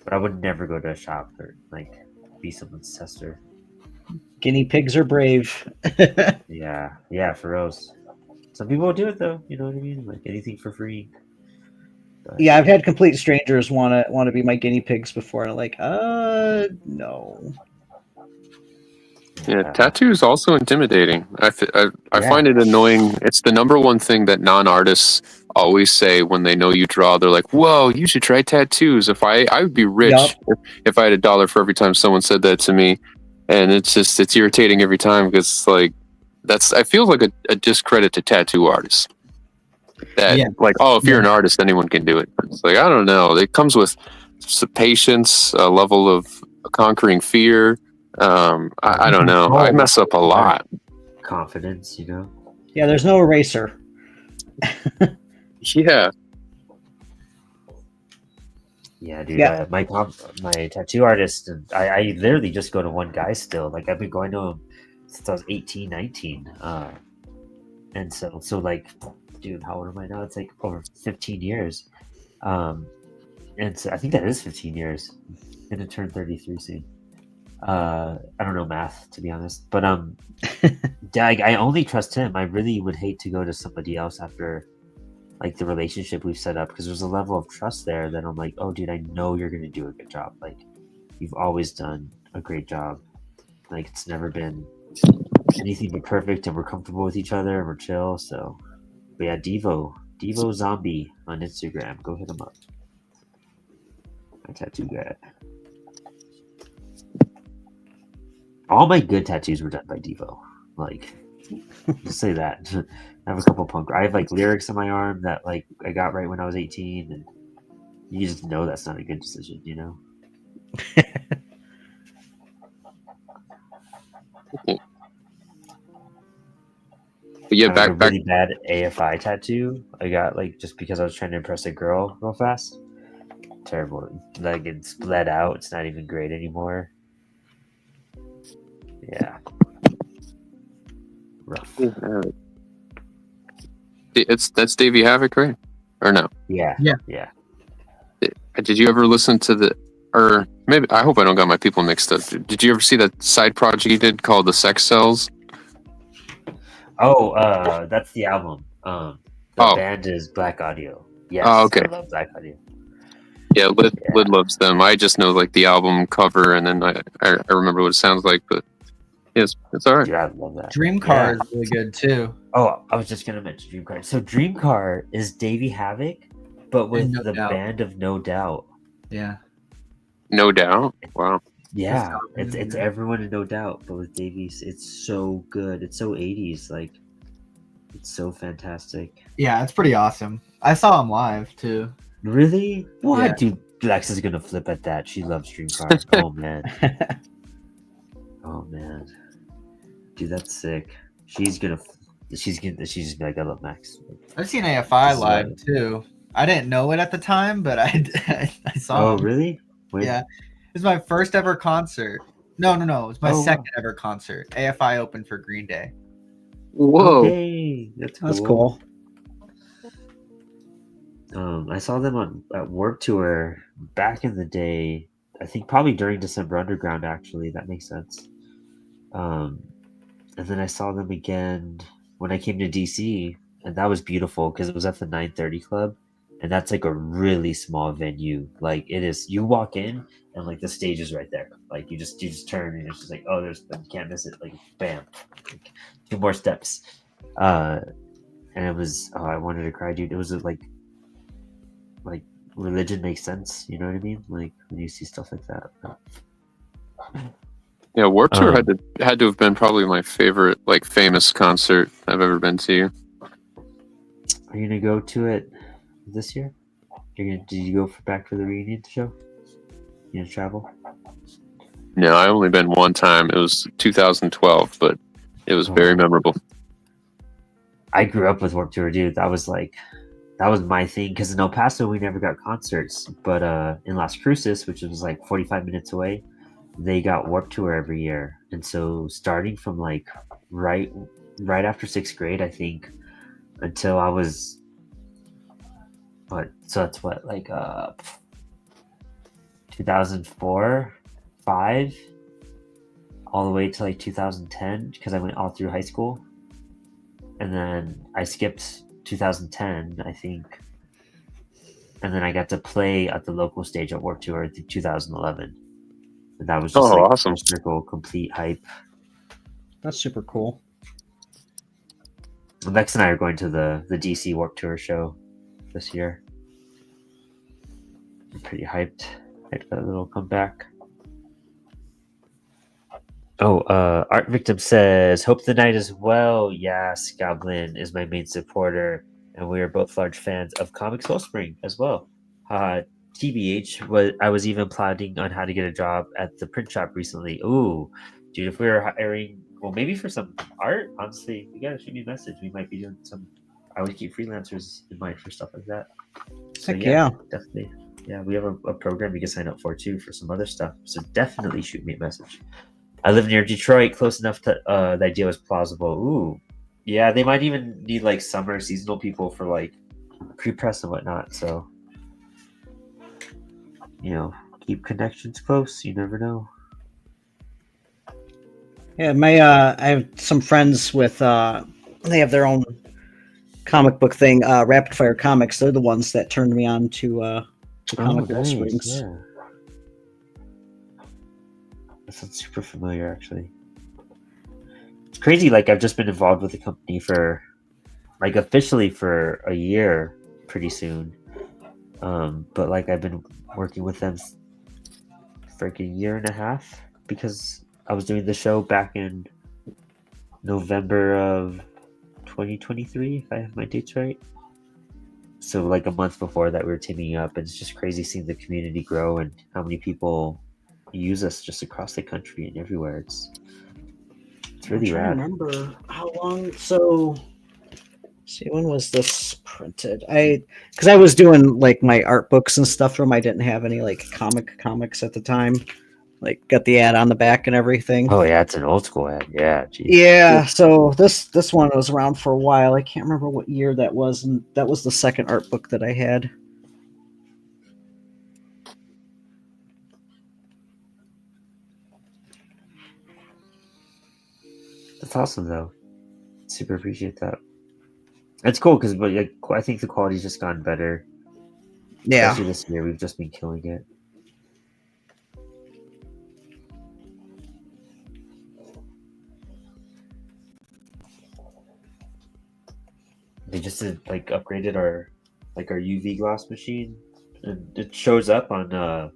but I would never go to a shop or like be someone's tester. Guinea pigs are brave. Yeah, for reals. Some people will do it though. You know what I mean? Like anything for free. But, Yeah, I've had complete strangers want to be my guinea pigs before. And I'm like, no. Yeah, tattoo is also intimidating. I Yeah. find it annoying. It's the number one thing that non-artists always say when they know you draw. They're like, "Whoa, you should try tattoos." If I would be rich if I had $1 for every time someone said that to me, and it's irritating every time because like I feel like a discredit to tattoo artists. That like, oh, if you're an artist, anyone can do it. It's like, I don't know. It comes with some patience, a level of conquering fear. I don't know. I mess up a lot. Confidence, you know. Yeah, there's no eraser. Yeah. Yeah, dude. My tattoo artist, and I literally just go to one guy still. Like I've been going to him since I was 18, 19. And so like, dude, how old am I now? It's like over 15 years. And so I think that is 15 years. I'm gonna turn 33 soon. I don't know math, to be honest, but I only trust him. I really would hate to go to somebody else after like the relationship we've set up, because there's a level of trust there that I'm like, oh dude, I know you're gonna do a good job. Like you've always done a great job. Like it's never been anything but perfect, and we're comfortable with each other and we're chill. So but yeah, Devo Zombie on Instagram, go hit him up. My tattoo guy. All my good tattoos were done by Devo. Like, just say that. I have a couple punk. I have like lyrics on my arm that like I got right when I was 18, and you just know that's not a good decision, you know. But yeah, I have a really bad AFI tattoo I got like just because I was trying to impress a girl real fast. Terrible. Like it's bled out. It's not even great anymore. Yeah. Rough. That's Davey Havoc, right? Or no? Yeah. Did you ever listen to or maybe, I hope I don't got my people mixed up. Did you ever see that side project he did called The Sex Cells? Oh, that's the album. The band is Black Audio. Yes. Oh, okay. I love Black Audio. Yeah, Lid loves them. I just know like the album cover, and then I remember what it sounds like, but it's all right. Dude, I love that. Dream Car is really good too. Oh, I was just gonna mention Dream Car. So Dream Car is Davey Havoc, but with the band of No Doubt. Yeah. No Doubt. Wow. Yeah, it's everyone in No Doubt, but with Davies, it's so good. It's so 80s, like it's so fantastic. Yeah, it's pretty awesome. I saw him live too. Really? What? Yeah. Dude, Lex is gonna flip at that. She loves Dream Car. Oh man. Oh man. Dude, that's sick. She's gonna be like, I love Max. I've seen AFI live too. I didn't know it at the time, but I saw him. Oh really? Wait. Yeah. It was my first ever concert. No. It was my second ever concert. AFI opened for Green Day. Whoa. Okay. That's cool. I saw them at Warped Tour back in the day. I think probably during December Underground, actually. That makes sense. And then I saw them again when I came to DC, and that was beautiful because it was at the 930 Club, and that's like a really small venue. Like it is, you walk in and like the stage is right there. Like you just turn and it's just like, oh, you can't miss it. Like bam, like, 2 more steps. And it was, I wanted to cry, dude. It was like religion makes sense. You know what I mean? Like when you see stuff like that. Yeah, Warped Tour had to have been probably my favorite, like, famous concert I've ever been to. Are you gonna go to it this year? Did you go back for the reunion show? You gonna travel? No, I only been one time. It was 2012, but it was very memorable. I grew up with Warped Tour, dude. That was my thing, because in El Paso we never got concerts, but in Las Cruces, which was like 45 minutes away, they got Warped Tour every year, and so starting from like right after sixth grade, I think, until I was what? So that's what, like 2004, 5, all the way to like 2010, because I went all through high school, and then I skipped 2010, I think, and then I got to play at the local stage at Warped Tour through 2011, and that was just Oh, like awesome. full circle, complete hype. That's super cool. Lex and I are going to the DC Warped Tour show this year. I'm pretty hyped for that little comeback. Oh, Art Victim says, hope the night is well. Yes, Goblin is my main supporter, and we are both large fans of Comics Wellspring as well. TBH, I was even plotting on how to get a job at the print shop recently. Ooh, dude, if we were hiring, well, maybe for some art, honestly, you gotta shoot me a message. We might be doing some. I would keep freelancers in mind for stuff like that. So Heck yeah. definitely. Yeah, we have a program you can sign up for too for some other stuff. So definitely shoot me a message. I live near Detroit, close enough to the idea was plausible. Ooh, yeah, they might even need like summer seasonal people for like pre-press and whatnot. So, keep connections close. You never know. Yeah, I have some friends with they have their own comic book thing, Rapid Fire Comics. They're the ones that turned me on to Comic Wellsprings. Yeah. That sounds super familiar, actually. It's crazy. Like, I've just been involved with the company for, like, officially for a year pretty soon. But, like, I've been working with them for like a year and a half because I was doing the show back in November of 2023, if I have my dates right. So, like, a month before that, we were teaming up, and it's just crazy seeing the community grow and how many people use us just across the country and everywhere. It's really I'm rad. trying to remember how long. So, see, when was this printed? Because I was doing like my art books and stuff from. I didn't have any like comics at the time. Like, got the ad on the back and everything. Oh yeah, it's an old school ad. Yeah, geez. Yeah. So this one was around for a while. I can't remember what year that was, and that was the second art book that I had. That's awesome though. Super appreciate that. It's cool because, like, I think the quality's just gotten better. Yeah. Especially this year, we've just been killing it. They just like upgraded our UV gloss machine, and it shows up on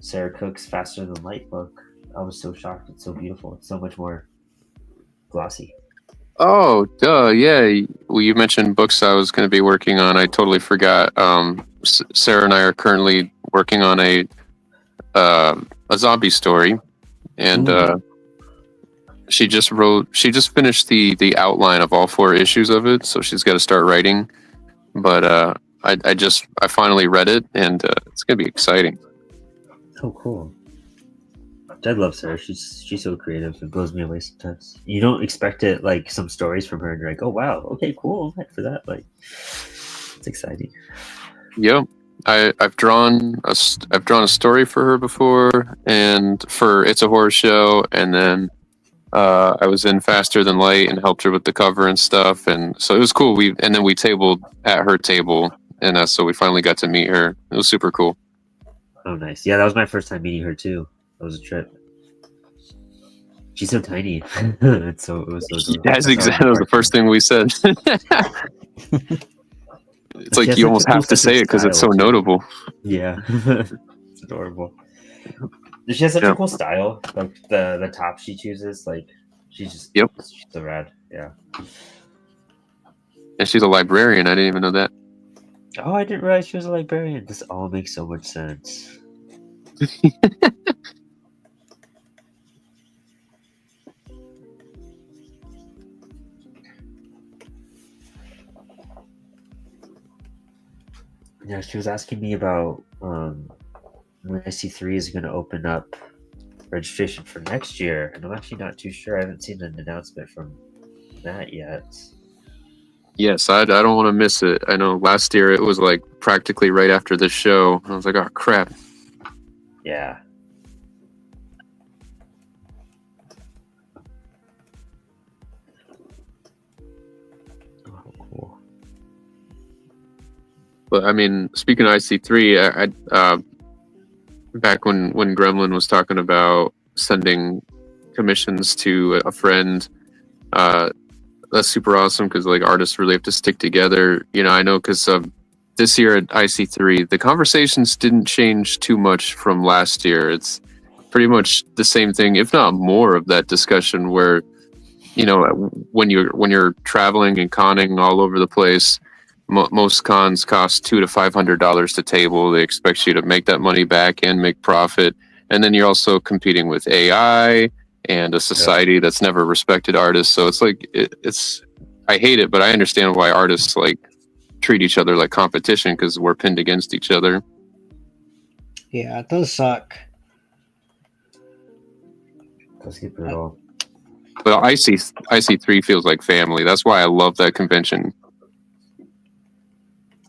Sarah Cook's Faster Than Light book. I was so shocked. It's so beautiful. It's so much more glossy. Oh, duh, yeah. Well, you mentioned books I was going to be working on. I totally forgot. Sarah and I are currently working on a zombie story, and she just finished the outline of all 4 issues of it, so she's got to start writing. But I finally read it, and it's gonna be exciting. Oh, cool. I love Sarah. She's so creative. It blows me away sometimes. You don't expect it, like some stories from her, and you're like, oh wow, okay, cool. I'm hyped for that. Like, it's exciting. Yep. I've drawn a story for her before, and for It's a Horror Show, and then I was in Faster Than Light and helped her with the cover and stuff, and so it was cool. We tabled at her table, and so we finally got to meet her. It was super cool. Oh, nice. Yeah, that was my first time meeting her too. That was a trip. She's so tiny. It was so adorable. That's exactly the first thing we said. It's like you almost have to say it because it's so notable. Yeah, it's adorable. She has such a cool style. Like the top she chooses, like she's so rad. Yeah. And she's a librarian. I didn't even know that. Oh, I didn't realize she was a librarian. This all makes so much sense. Yeah, she was asking me about when IC3 is going to open up registration for next year, and I'm actually not too sure. I haven't seen an announcement from that yet. Yes, I don't want to miss it. I know last year it was like practically right after the show. I was like, oh crap. Yeah. Oh, cool. But I mean, speaking of IC3, back when Gremlin was talking about sending commissions to a friend, that's super awesome because like artists really have to stick together. You know, I know because this year at IC3, the conversations didn't change too much from last year. It's pretty much the same thing, if not more of that discussion where, you know, when you're traveling and conning all over the place, most cons cost $200 to $500 to table. They expect you to make that money back and make profit. And then you're also competing with AI and a society that's never respected artists. So it's like, it's I hate it, but I understand why artists like treat each other like competition because we're pinned against each other. Yeah, it does suck. Let's get brutal. But IC3 feels like family. That's why I love that convention.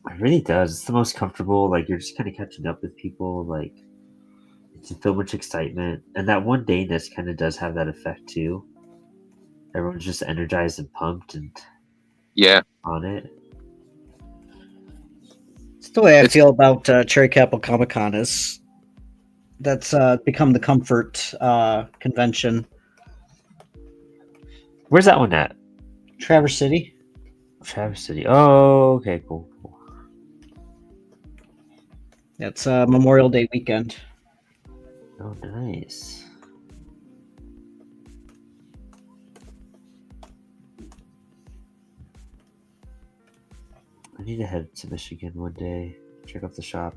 It really does. It's the most comfortable. Like you're just kind of catching up with people. Like it's so much excitement, and that one dayness kind of does have that effect too. Everyone's just energized and pumped and on it. It's the way I feel about Cherry Capital Comic Con. Is that's become the comfort convention. Where's that one at? Traverse City. Traverse City. Oh, okay, cool. It's Memorial Day weekend. Oh, nice. I need to head to Michigan one day. Check out the shop.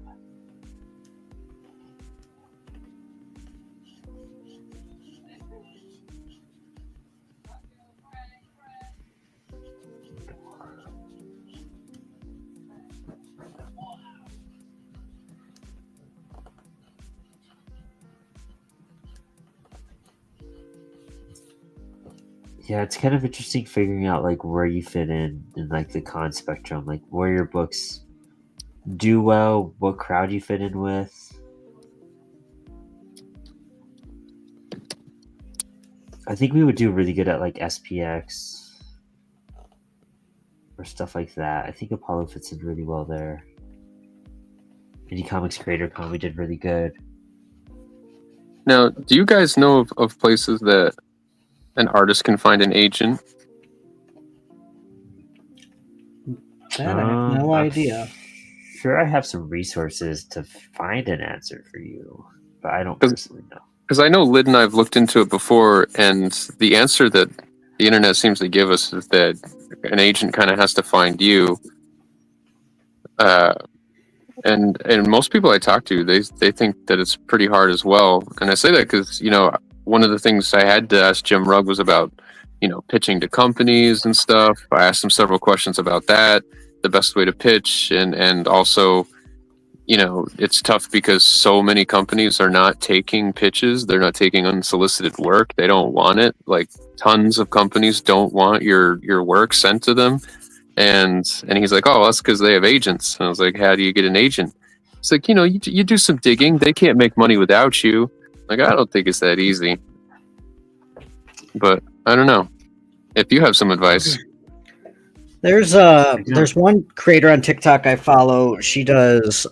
Yeah, it's kind of interesting figuring out like where you fit in like the con spectrum, like where your books do well, what crowd you fit in with. I think we would do really good at like SPX or stuff like that. I think Apollo fits in really well there. Indie Comics Creator Con, we did really good. Now, do you guys know of places that an artist can find an agent? That I have no idea. Sure, I have some resources to find an answer for you, but I don't personally know. Because I know Lyd and I've looked into it before, and the answer that the internet seems to give us is that an agent kind of has to find you. And most people I talk to, they think that it's pretty hard as well. And I say that because, you know, one of the things I had to ask Jim Rugg was about, you know, pitching to companies and stuff. I asked him several questions about that, the best way to pitch, and also, you know, it's tough because so many companies are not taking pitches. They're not taking unsolicited work. They don't want it. Like tons of companies don't want your work sent to them. And he's like, oh, that's because they have agents. And I was like, how do you get an agent? It's like, you know, you do some digging. They can't make money without you. Like, I don't think it's that easy. But I don't know. If you have some advice. There's one creator on TikTok I follow. She does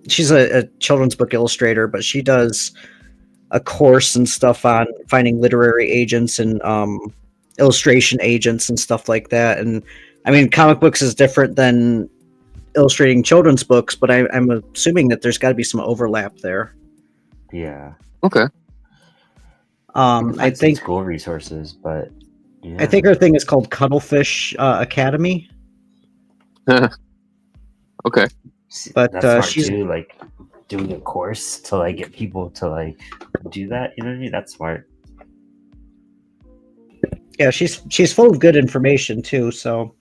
she's a children's book illustrator, but she does a course and stuff on finding literary agents and illustration agents and stuff like that. And I mean, comic books is different than illustrating children's books, but I'm assuming that there's got to be some overlap there. Yeah. Okay. I think school resources, but yeah. I think her thing is called Cuttlefish Academy. Okay. But that's she's too, like doing a course to like get people to like do that. You know what I mean? That's smart. Yeah, she's full of good information too. So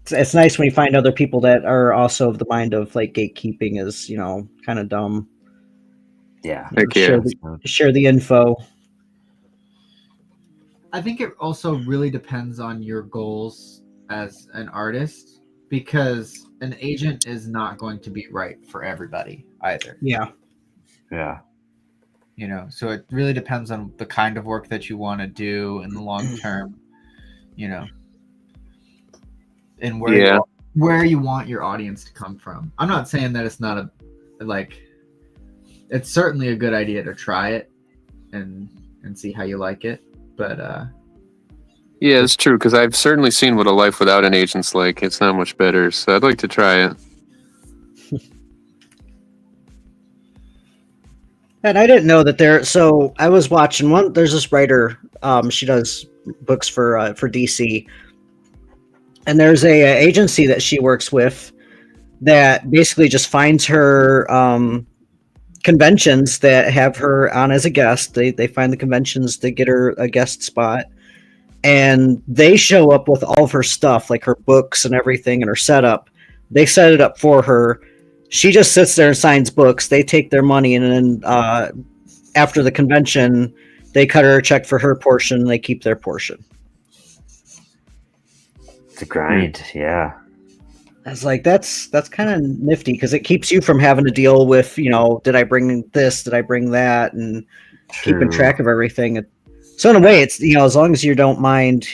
it's nice when you find other people that are also of the mind of like gatekeeping is, you know, kind of dumb. Yeah. Heck yeah. Share the info. I think it also really depends on your goals as an artist, because an agent is not going to be right for everybody either. Yeah. Yeah. You know, so it really depends on the kind of work that you want to do in the long term, you know, and where you want your audience to come from. I'm not saying that it's not it's certainly a good idea to try it and see how you like it, but Yeah, it's true, because I've certainly seen what a life without an agent's like. It's not much better, so I'd like to try it. And I didn't know that there. So I was watching one. There's this writer. She does books for DC, and there's a agency that she works with that basically just finds her conventions that have her on as a guest. They find the conventions to get her a guest spot, and they show up with all of her stuff, like her books and everything, and her setup. They set it up for her. She just sits there and signs books. They take their money, and then after the convention, they cut her a check for her portion, and they keep their portion. It's a grind, yeah. I was like, that's kind of nifty, because it keeps you from having to deal with, did I bring this, did I bring that, and keeping track of everything. So in a way, it's, as long as you don't mind,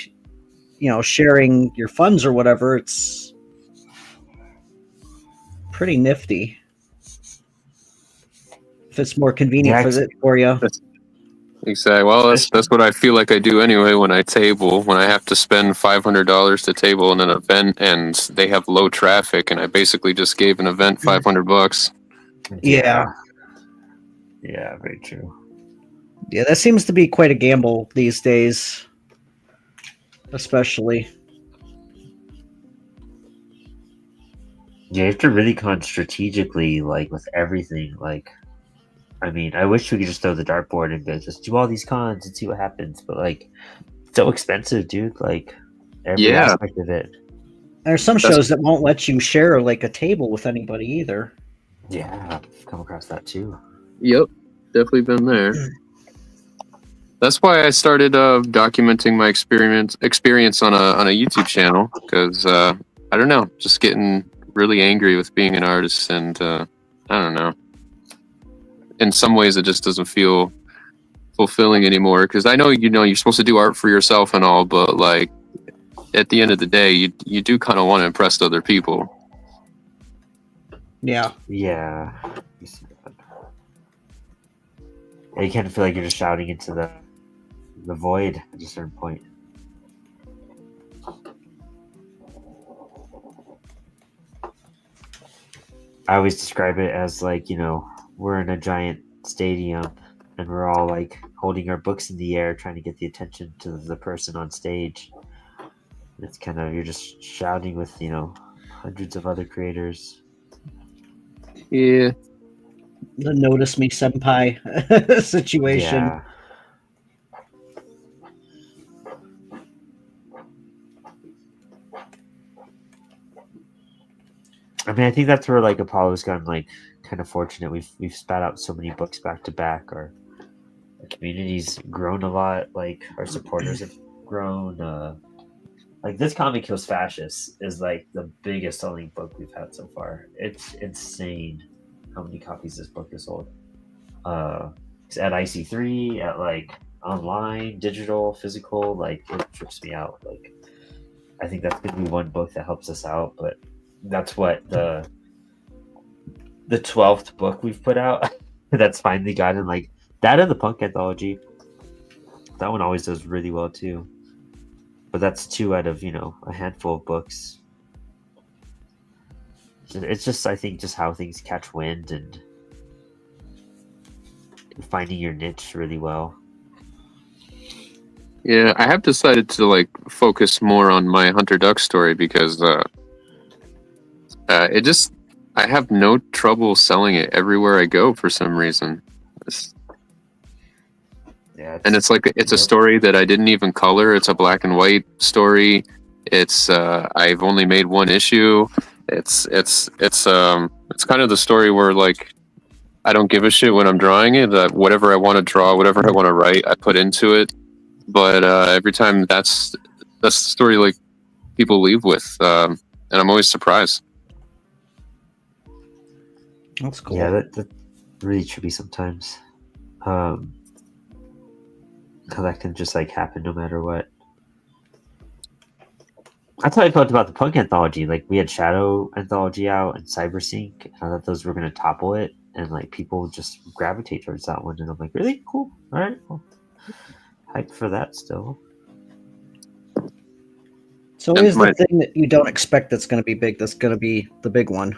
sharing your funds or whatever, it's pretty nifty. If it's more convenient for you. Exactly. Well, that's what I feel like I do anyway when I table. When I have to spend $500 to table in an event and they have low traffic, and I basically just gave an event $500. Yeah. Yeah, very true. Yeah, that seems to be quite a gamble these days, especially. Yeah, you have to really con strategically, like, with everything. Like, I mean, I wish we could just throw the dartboard and just do all these cons and see what happens. But, like, it's so expensive, dude. Like, every aspect of it. There's some shows that won't let you share, like, a table with anybody either. Yeah, I've come across that, too. Yep, definitely been there. That's why I started documenting my experience on a YouTube channel, because, I don't know, just getting really angry with being an artist, and I don't know. In some ways, it just doesn't feel fulfilling anymore, because I know you're supposed to do art for yourself and all, but like at the end of the day, you do kind of want to impress other people. Yeah. Yeah. You kind of feel like you're just shouting into the void at a certain point. I always describe it as like, we're in a giant stadium and we're all like holding our books in the air trying to get the attention to the person on stage. It's kind of, you're just shouting with, hundreds of other creators. Yeah. The notice me senpai situation. Yeah. I mean, I think that's where like Apollo's gotten like kind of fortunate. We've spat out so many books back to back. Our community's grown a lot. Like our supporters have grown. Like this comic Kills Fascists is like the biggest selling book we've had so far. It's insane how many copies this book has sold. It's at IC3, at like online, digital, physical. Like it trips me out. Like I think that's gonna be one book that helps us out, but. That's what the 12th book we've put out that's finally gotten like that, and the punk anthology. That one always does really well too. But that's 2 out of, a handful of books. It's just, I think, just how things catch wind and finding your niche really well. Yeah, I have decided to like focus more on my Hunter Duck story, because I have no trouble selling it everywhere I go for some reason. And it's like, it's a story that I didn't even color. It's a black and white story. It's I've only made 1 issue. It's kind of the story where like I don't give a shit when I'm drawing it. Whatever I want to draw, whatever I want to write, I put into it. But every time that's the story like people leave with, and I'm always surprised. That's cool. Yeah, that really trippy sometimes. How that can just like happen no matter what. That's how I felt about the Punk anthology. Like we had Shadow anthology out and Cybersync. I thought those were gonna topple it, and like people just gravitate towards that one. And I'm like, really cool. All right, cool. Hyped for that still. So And is the thing that you don't expect that's going to be big that's going to be the big one?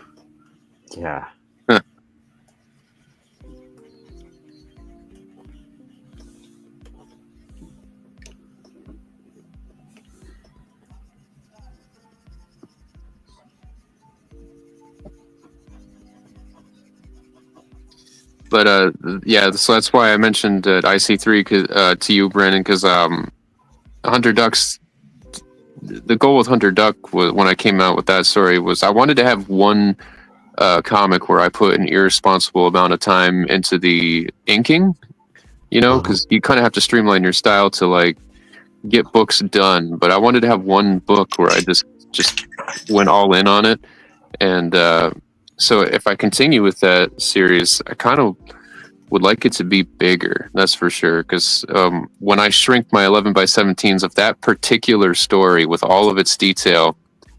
Yeah. But yeah, so that's why I mentioned IC3 to you, Brandon, because Hunter Duck's the goal with Hunter Duck was, when I came out with that story, was I wanted to have one comic where I put an irresponsible amount of time into the inking, you know, because you kind of have to streamline your style to like get books done. But I wanted to have one book where I just went all in on it, and so if I continue with that series, I kind of would like it to be bigger. That's for sure. Because when I shrink my 11 by 17s of that particular story with all of its detail,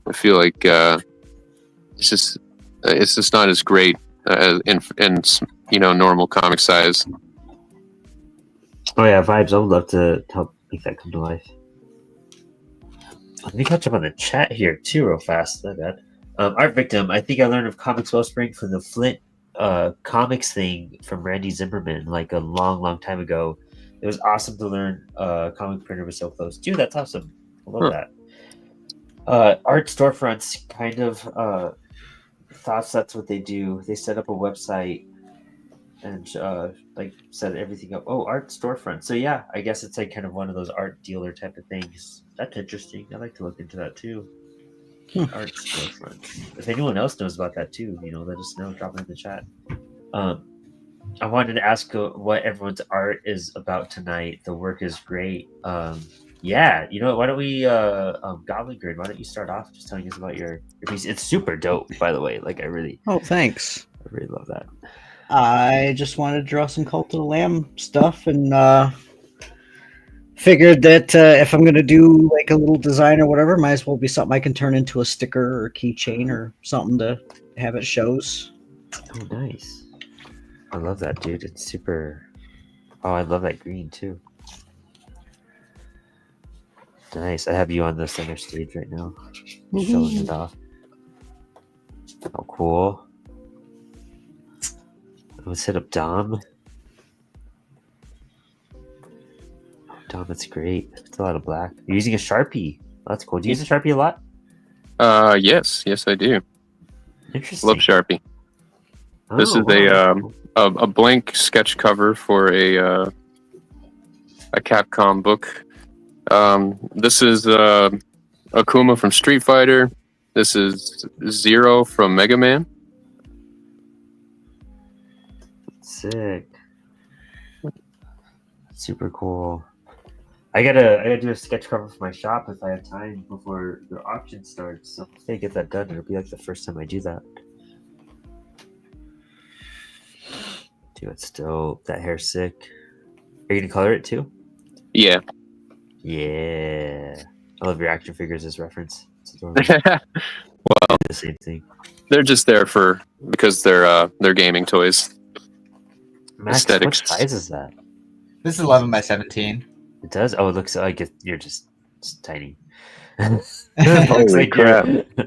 I feel like it's just not as great in normal comic size. Oh yeah, vibes. I would love to help make that come to life. Let me catch up on the chat here too, real fast. My bad. Art Victim. I think I learned of Comics Wellspring from the Flint comics thing from Randy Zimmerman like a long time ago. It was awesome to learn comic printer was so close. Dude, that's awesome. I love that. Art storefronts kind of thoughts that's what they do. They set up a website and like set everything up. Oh, art storefront. So yeah, I guess it's like kind of one of those art dealer type of things. That's interesting. I'd like to look into that too. Art storefront. If anyone else knows about that too, let us know. Drop it in the chat. I wanted to ask what everyone's art is about tonight. The work is great. Yeah, why don't we Goblin Grid, why don't you start off just telling us about your piece? It's super dope, by the way. Like I really thanks. I really love that. I just wanted to draw some Cult of the Lamb stuff and figured that if I'm going to do like a little design or whatever, might as well be something I can turn into a sticker or keychain or something to have it shows. Oh, nice. I love that, dude. It's super... Oh, I love that green, too. Nice. I have you on the center stage right now. Showing it off. Oh, cool. Let's hit up Dom. Dom, that's great. It's a lot of black. You're using a Sharpie. That's cool. Do you use a Sharpie a lot? Yes, I do. Interesting. Love Sharpie. This is a blank sketch cover for a Capcom book. This is Akuma from Street Fighter. This is Zero from Mega Man. Sick. Super cool. I gotta do a sketch cover for my shop if I have time before the auction starts. So if I get that done, it'll be like the first time I do that. Dude, it's dope. That hair's sick. Are you gonna color it too? Yeah. Yeah. I love your action figures as reference. It's adorable. Well, the same thing. They're just there because they're gaming toys. Max, Aesthetics. what size is that? This is 11 by 17. It does? Oh, it looks like you're just tiny. Holy crap.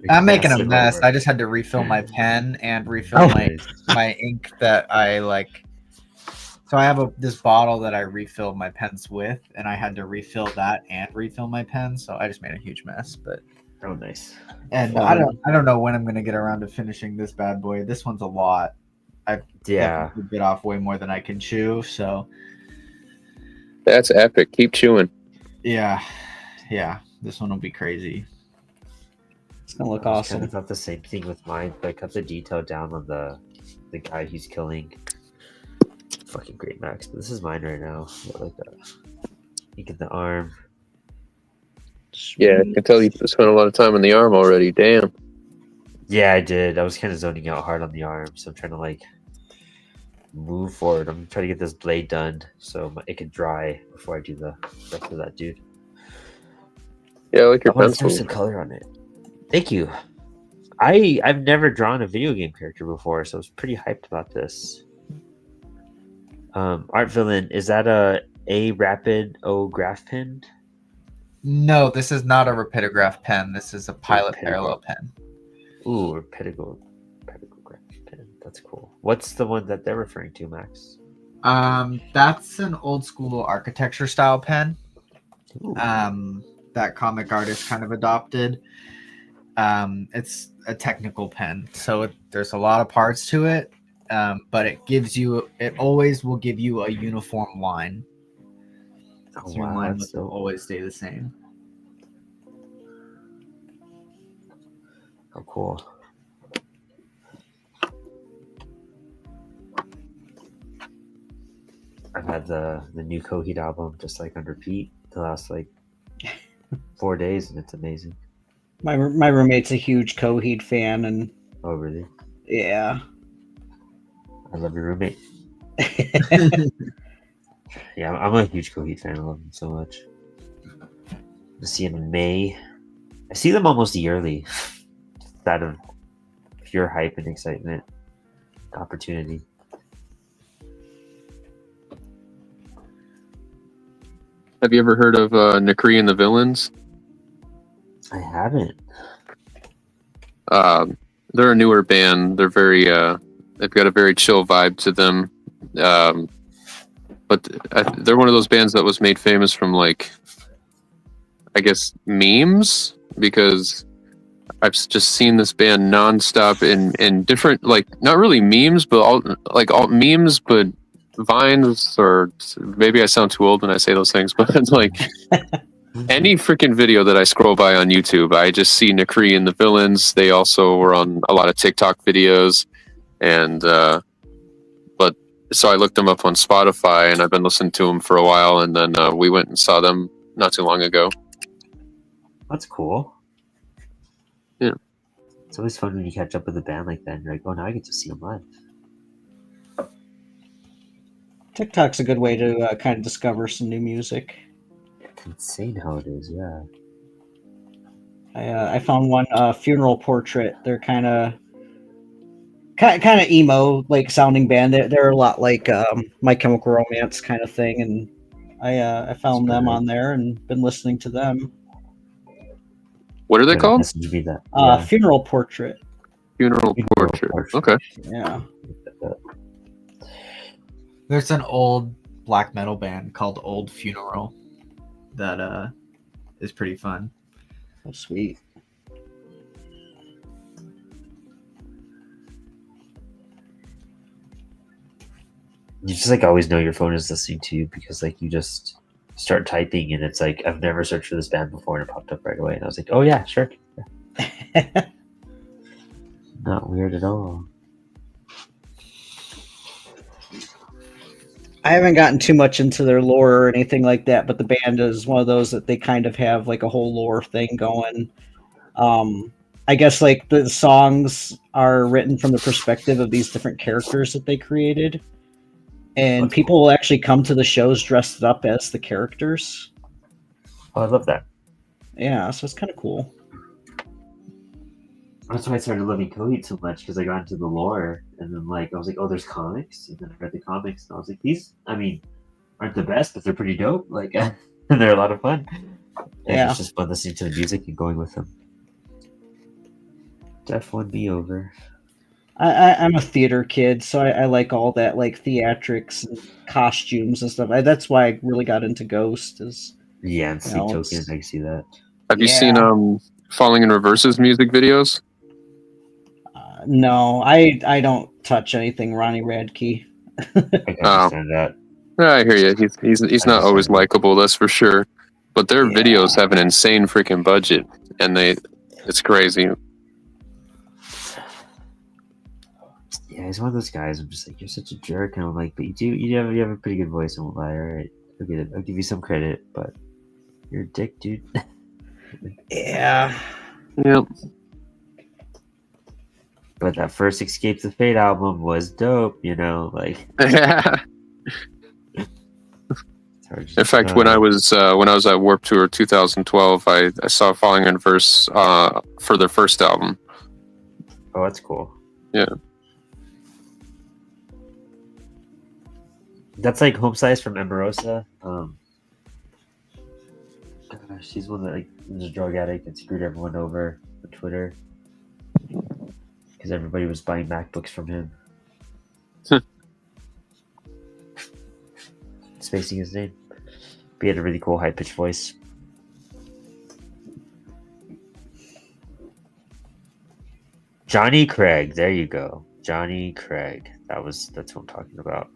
I'm making a mess. I just had to refill my pen and refill my ink that I like. So I have this bottle that I refill my pens with, and I had to refill that and refill my pen. So I just made a huge mess. But oh, nice. And I don't know when I'm gonna get around to finishing this bad boy. This one's a lot. I bit off way more than I can chew. So that's epic. Keep chewing. Yeah. This one will be crazy. It's gonna look awesome. I thought the same thing with mine, but I cut the detail down on the guy he's killing. fucking great, Max. But this is mine right now. I like that. You get the arm. Yeah, I can tell you spent a lot of time on the arm already. Damn. Yeah, I did. I was kind of zoning out hard on the arm, so I'm trying to like move forward. I'm trying to get this blade done so it can dry before I do the rest of that dude. Yeah, I like your I want to pencil. throw some color on it. Thank you. I've never drawn a video game character before, so I was pretty hyped about this. Art Villain, is that a rapid O graph pen? No, this is not a rapidograph pen. This is a pilot Rapidograph. parallel pen. Ooh, rapidograph pen. That's cool. What's the one that they're referring to, Max? That's an old school architecture style pen. Ooh. That comic artist kind of adopted. It's a technical pen, so there's a lot of parts to it, but it always will give you a uniform line. Oh, So your wow, line that's will so always stay the same. oh, cool. I've had the new Coheed album just like on repeat the last like 4 days, and it's amazing. My roommate's a huge Coheed fan, and Oh, really? yeah. I love your roommate. Yeah, I'm a huge Coheed fan. I love them so much. I see them in May. I see them almost yearly. Just out of pure hype and excitement, opportunity. Have you ever heard of Nakri and the Villains? I haven't. They're a newer band. They're very they've got a very chill vibe to them. But they're one of those bands that was made famous from like, I guess, memes, because I've just seen this band nonstop in different, like, not really memes, but all memes, but vines, or maybe I sound too old when I say those things, but it's like any freaking video that I scroll by on YouTube, I just see Nakri and the Villains. They also were on a lot of TikTok videos, and but so I looked them up on Spotify, and I've been listening to them for a while, and then we went and saw them not too long ago. That's cool. Yeah. It's always fun when you catch up with a band like that and you're like, oh, now I get to see them live. TikTok's a good way to kind of discover some new music. It's insane how it is, yeah. I found one Funeral Portrait. They're kind of emo like sounding band. They're a lot like My Chemical Romance kind of thing, and I found them on there and been listening to them. What are they called? Message me that. Yeah. Funeral Portrait. Funeral Portrait. Okay. Yeah. There's an old black metal band called Old Funeral that is pretty fun. Oh, sweet. You just like always know your phone is listening to you because like you just start typing and it's like, I've never searched for this band before, and it popped up right away, and I was like, oh yeah, sure. Yeah. Not weird at all. I haven't gotten too much into their lore or anything like that, but the band is one of those that they kind of have like a whole lore thing going. I guess like the songs are written from the perspective of these different characters that they created, and people will actually come to the shows dressed up as the characters. Oh, I love that. Yeah, so it's kind of cool. That's why I started loving Coheed so much, because I got into the lore, and then like I was like, oh, there's comics, and then I read the comics, and I was like, these, I mean, aren't the best, but they're pretty dope. Like, and they're a lot of fun. And Yeah. it's just fun listening to the music and going with them. Def won me over. I'm a theater kid, so I like all that like theatrics and costumes and stuff. That's why I really got into Ghost. Is Yeah, and Sleep No, Tokens, it's- I can see that. Have you Yeah. seen Falling in Reverse's music videos? no, I don't touch anything Ronnie Radke. I can understand that. Yeah, I hear you. He's not always likable, that's for sure. But their Yeah. videos have an insane freaking budget, and it's crazy. Yeah, he's one of those guys. I'm just like, you're such a jerk, and I'm like, but you have a pretty good voice. I won't lie. All right, I'll give you some credit, but you're a dick, dude. Yeah. Yep. But that first Escape the Fate album was dope. Like In it's hard to just, fact, when I was at Warped Tour 2012, I saw Falling in Verse for their first album. oh, that's cool. Yeah. That's like Home Size from Emerosa. Gosh, she's one that like was a drug addict and screwed everyone over on Twitter because everybody was buying MacBooks from him. Spacing his name. But he had a really cool high pitched voice. Johnny Craig, there you go. Johnny Craig. That's what I'm talking about.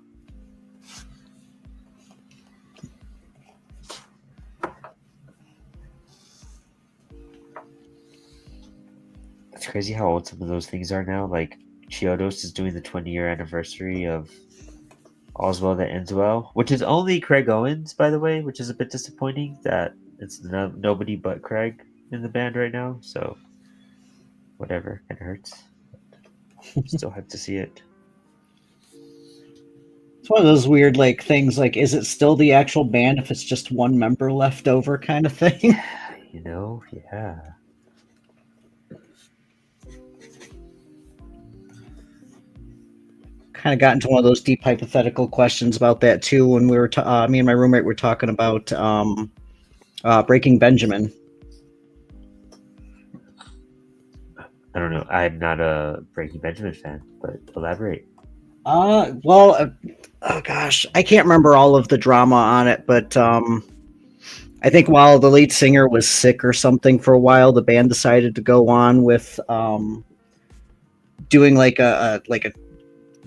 It's crazy how old some of those things are now. Like Chiodos is doing the 20-year anniversary of All's Well That Ends Well, which is only Craig Owens, by the way, which is a bit disappointing that it's nobody but Craig in the band right now. So whatever, kind of hurts. Still have to see it. It's one of those weird like things like is it still the actual band if it's just one member left over kind of thing? Yeah. Kind of got into one of those deep hypothetical questions about that too when we were me and my roommate were talking about Breaking Benjamin. I don't know. I'm not a Breaking Benjamin fan, but elaborate. Oh gosh, I can't remember all of the drama on it, but I think while the lead singer was sick or something for a while, the band decided to go on with doing like a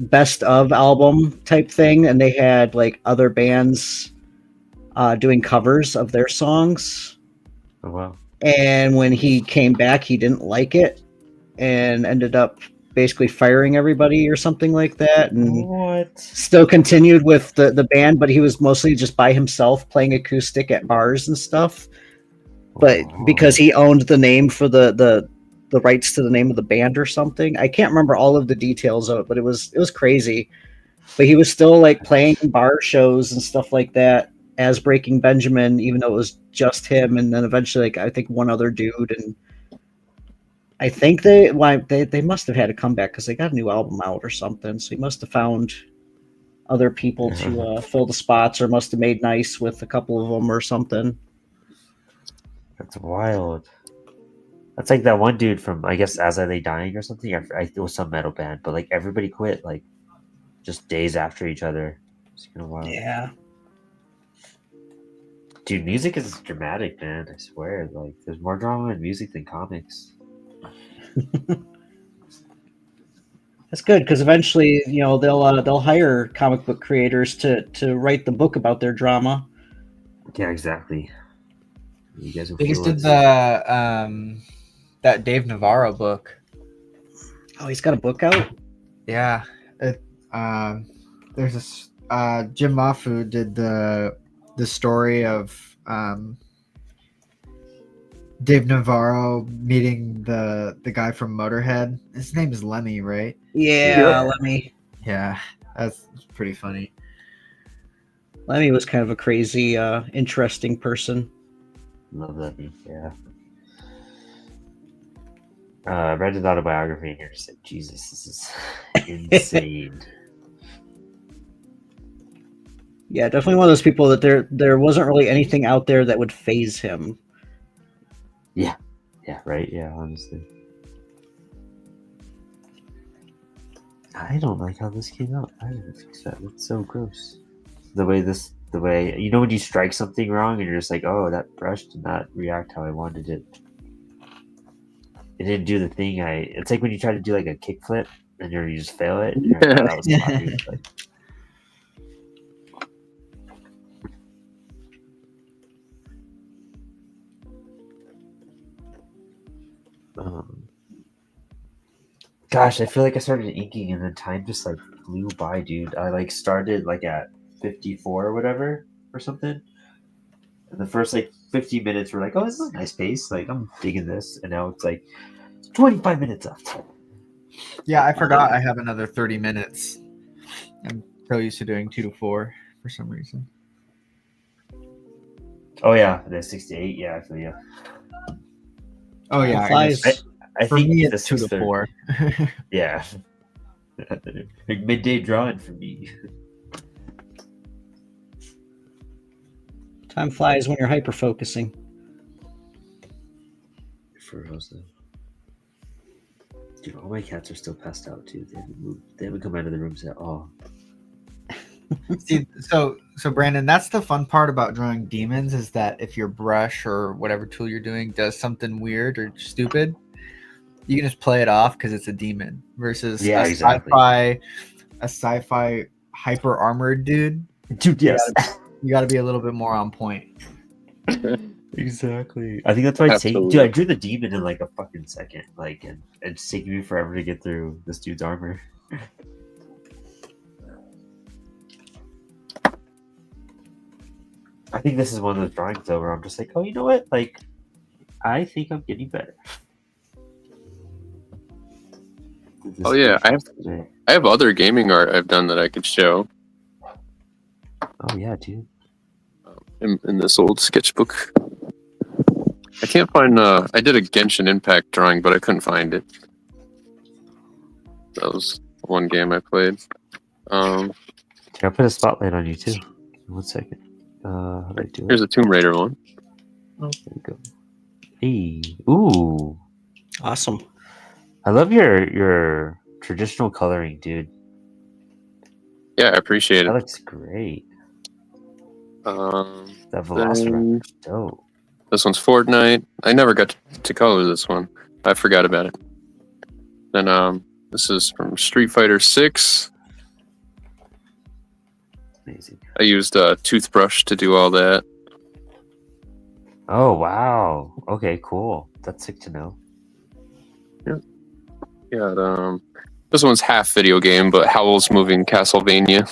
best of album type thing, and they had like other bands doing covers of their songs. Oh wow. And when he came back, he didn't like it and ended up basically firing everybody or something like that, and What? still continued with the band, but he was mostly just by himself playing acoustic at bars and stuff. But because he owned the name for the rights to the name of the band or something, I can't remember all of the details of it, but it was crazy. But he was still like playing bar shows and stuff like that as Breaking Benjamin, even though it was just him, and then eventually like I think one other dude, and I think they must have had a comeback because they got a new album out or something. So he must have found other people to fill the spots, or must have made nice with a couple of them or something. That's wild. That's like that one dude from, I guess, As I Lay Dying or something. It was some metal band, but like everybody quit like just days after each other. It's kind of wild. Yeah. Dude, music is dramatic, man. I swear. Like, there's more drama in music than comics. That's good because eventually, they'll hire comic book creators to write the book about their drama. Yeah, exactly. You guys will They just feel did it. that Dave Navarro book. Oh, he's got a book out. Yeah, there's this Jim Mafu did the story of Dave Navarro meeting the guy from Motorhead. His name is Lemmy, right? Yeah, Lemmy. Yeah, that's pretty funny. Lemmy was kind of a crazy, interesting person. Love that. Yeah. I read his autobiography and you're just like, Jesus, this is insane. Yeah, definitely one of those people that there wasn't really anything out there that would phase him. Yeah, right. Yeah, honestly. I don't like how this came out. I didn't fix that. It's so gross. The way when you strike something wrong and you're just like, oh, that brush did not react how I wanted it. It didn't do the thing it's like when you try to do like a kickflip and you just fail it. And you're like, oh, that was sloppy. Like, Gosh, I feel like I started inking and then time just like flew by, dude. I like started like at 54 or whatever or something. And the first like 50 minutes were like, oh, this is a nice pace. Like I'm digging this. And now it's like 25 minutes left. Yeah, I forgot I have another 30 minutes. I'm so used to doing 2 to 4 for some reason. Oh yeah, the 68. Yeah, I feel you. Oh yeah, I Flies. guess I for think me the it's 2 to 6:30. 4. Yeah. Like midday drawing for me. Time flies when you're hyper focusing. For reals though. Dude, all my cats are still passed out too. They haven't moved. They haven't come out of the rooms at all. See, so Brandon, that's the fun part about drawing demons is that if your brush or whatever tool you're doing does something weird or stupid, you can just play it off because it's a demon. Versus Yeah, a exactly. sci-fi hyper armored dude. Dude, yes. You got to be a little bit more on point. Exactly. I think that's why it's taking. Absolutely. Dude, I drew the demon in like a fucking second. Like, and it's taking me forever to get through this dude's armor. I think this is one of those drawings though where I'm just like, oh, you know what? Like, I think I'm getting better. Oh yeah, I have other gaming art I've done that I could show Oh yeah, dude. in this old sketchbook. I can't find. I did a Genshin Impact drawing, but I couldn't find it. That was one game I played. Here, I'll put a spotlight on you too. 1 second. How do I do it? Here's a Tomb Raider one. There we go. Hey, ooh, Awesome. I love your traditional coloring, dude. Yeah, I appreciate That it. looks great. Um, That Velociraptor is dope. This one's Fortnite. I never got to color this one. I forgot about it. Then this is from Street Fighter 6. Amazing. I used a toothbrush to do all that. Oh wow. Okay, cool. That's sick to know. Yeah, this one's half video game, but Howl's Moving Castlevania.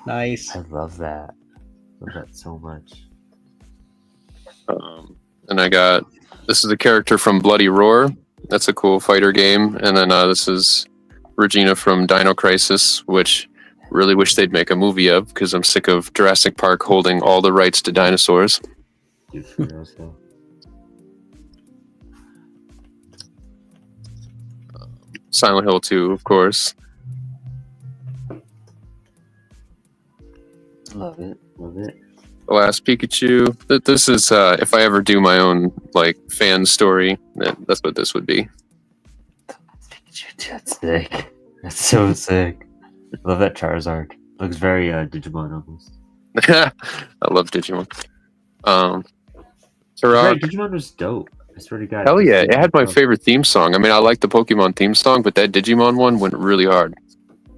Nice. I love that. Love that so much. And I got this is a character from Bloody Roar. That's a cool fighter game. And then this is Regina from Dino Crisis, which really wish they'd make a movie of because I'm sick of Jurassic Park holding all the rights to dinosaurs. Dude, for real, so. Silent Hill 2, of course. Love it. Love it. The Last Pikachu. This is if I ever do my own like fan story, that's what this would be. That's sick. That's so sick. Love that Charizard. Looks very Digimon almost. I love Digimon. Right, Turok. Digimon was dope. I swear to God. Hell yeah, it had my dope. favorite theme song. I mean, I like the Pokemon theme song, but that Digimon one went really hard.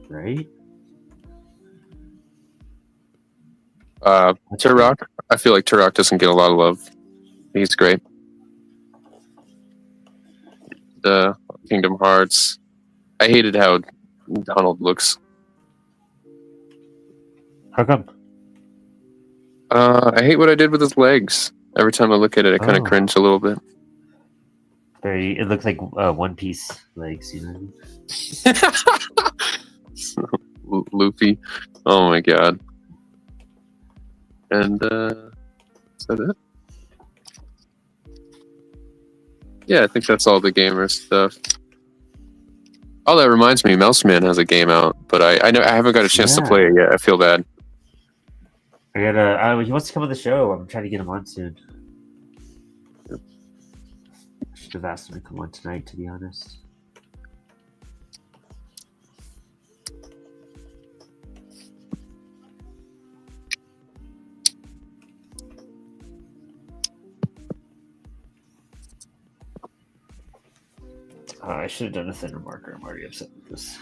Right? Turok. I feel like Turok doesn't get a lot of love. He's great. The Kingdom Hearts. I hated how Donald looks. How come? I hate what I did with his legs. Every time I look at it, I kind of Oh. cringe a little bit. Very. It looks like One Piece legs. You know what I mean? Luffy. Oh my god. And is that it? Yeah, I think that's all the gamer stuff. Oh, that reminds me, Mouse Man has a game out, but I haven't got a chance to Yeah. play it yet. I feel bad. I gotta. He wants to come on the show. I'm trying to get him on soon. I should have asked him to come on tonight, to be honest. I should have done a thinner marker. I'm already upset with this.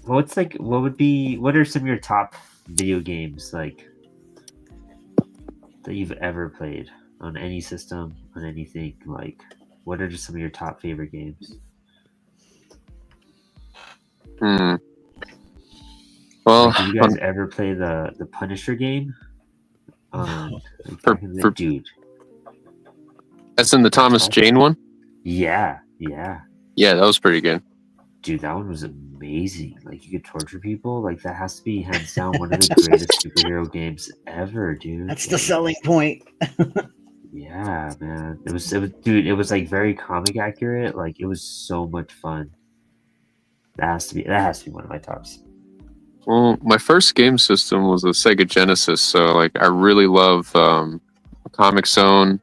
what are some of your top video games like that you've ever played on any system, on anything? Like, what are just some of your top favorite games? Hmm. Well, Like, did you guys ever play the Punisher game? Like For- back in the for- dude. as in the Thomas Jane one. Yeah. Yeah, that was pretty good. Dude, that one was amazing. Like, you could torture people. Like, that has to be hands down one of the greatest superhero games ever, dude. That's the Like, selling point. yeah, man. It was, dude. It was like very comic accurate. Like, it was so much fun. That has to be one of my tops. Well, my first game system was a Sega Genesis, so like I really love Comic Zone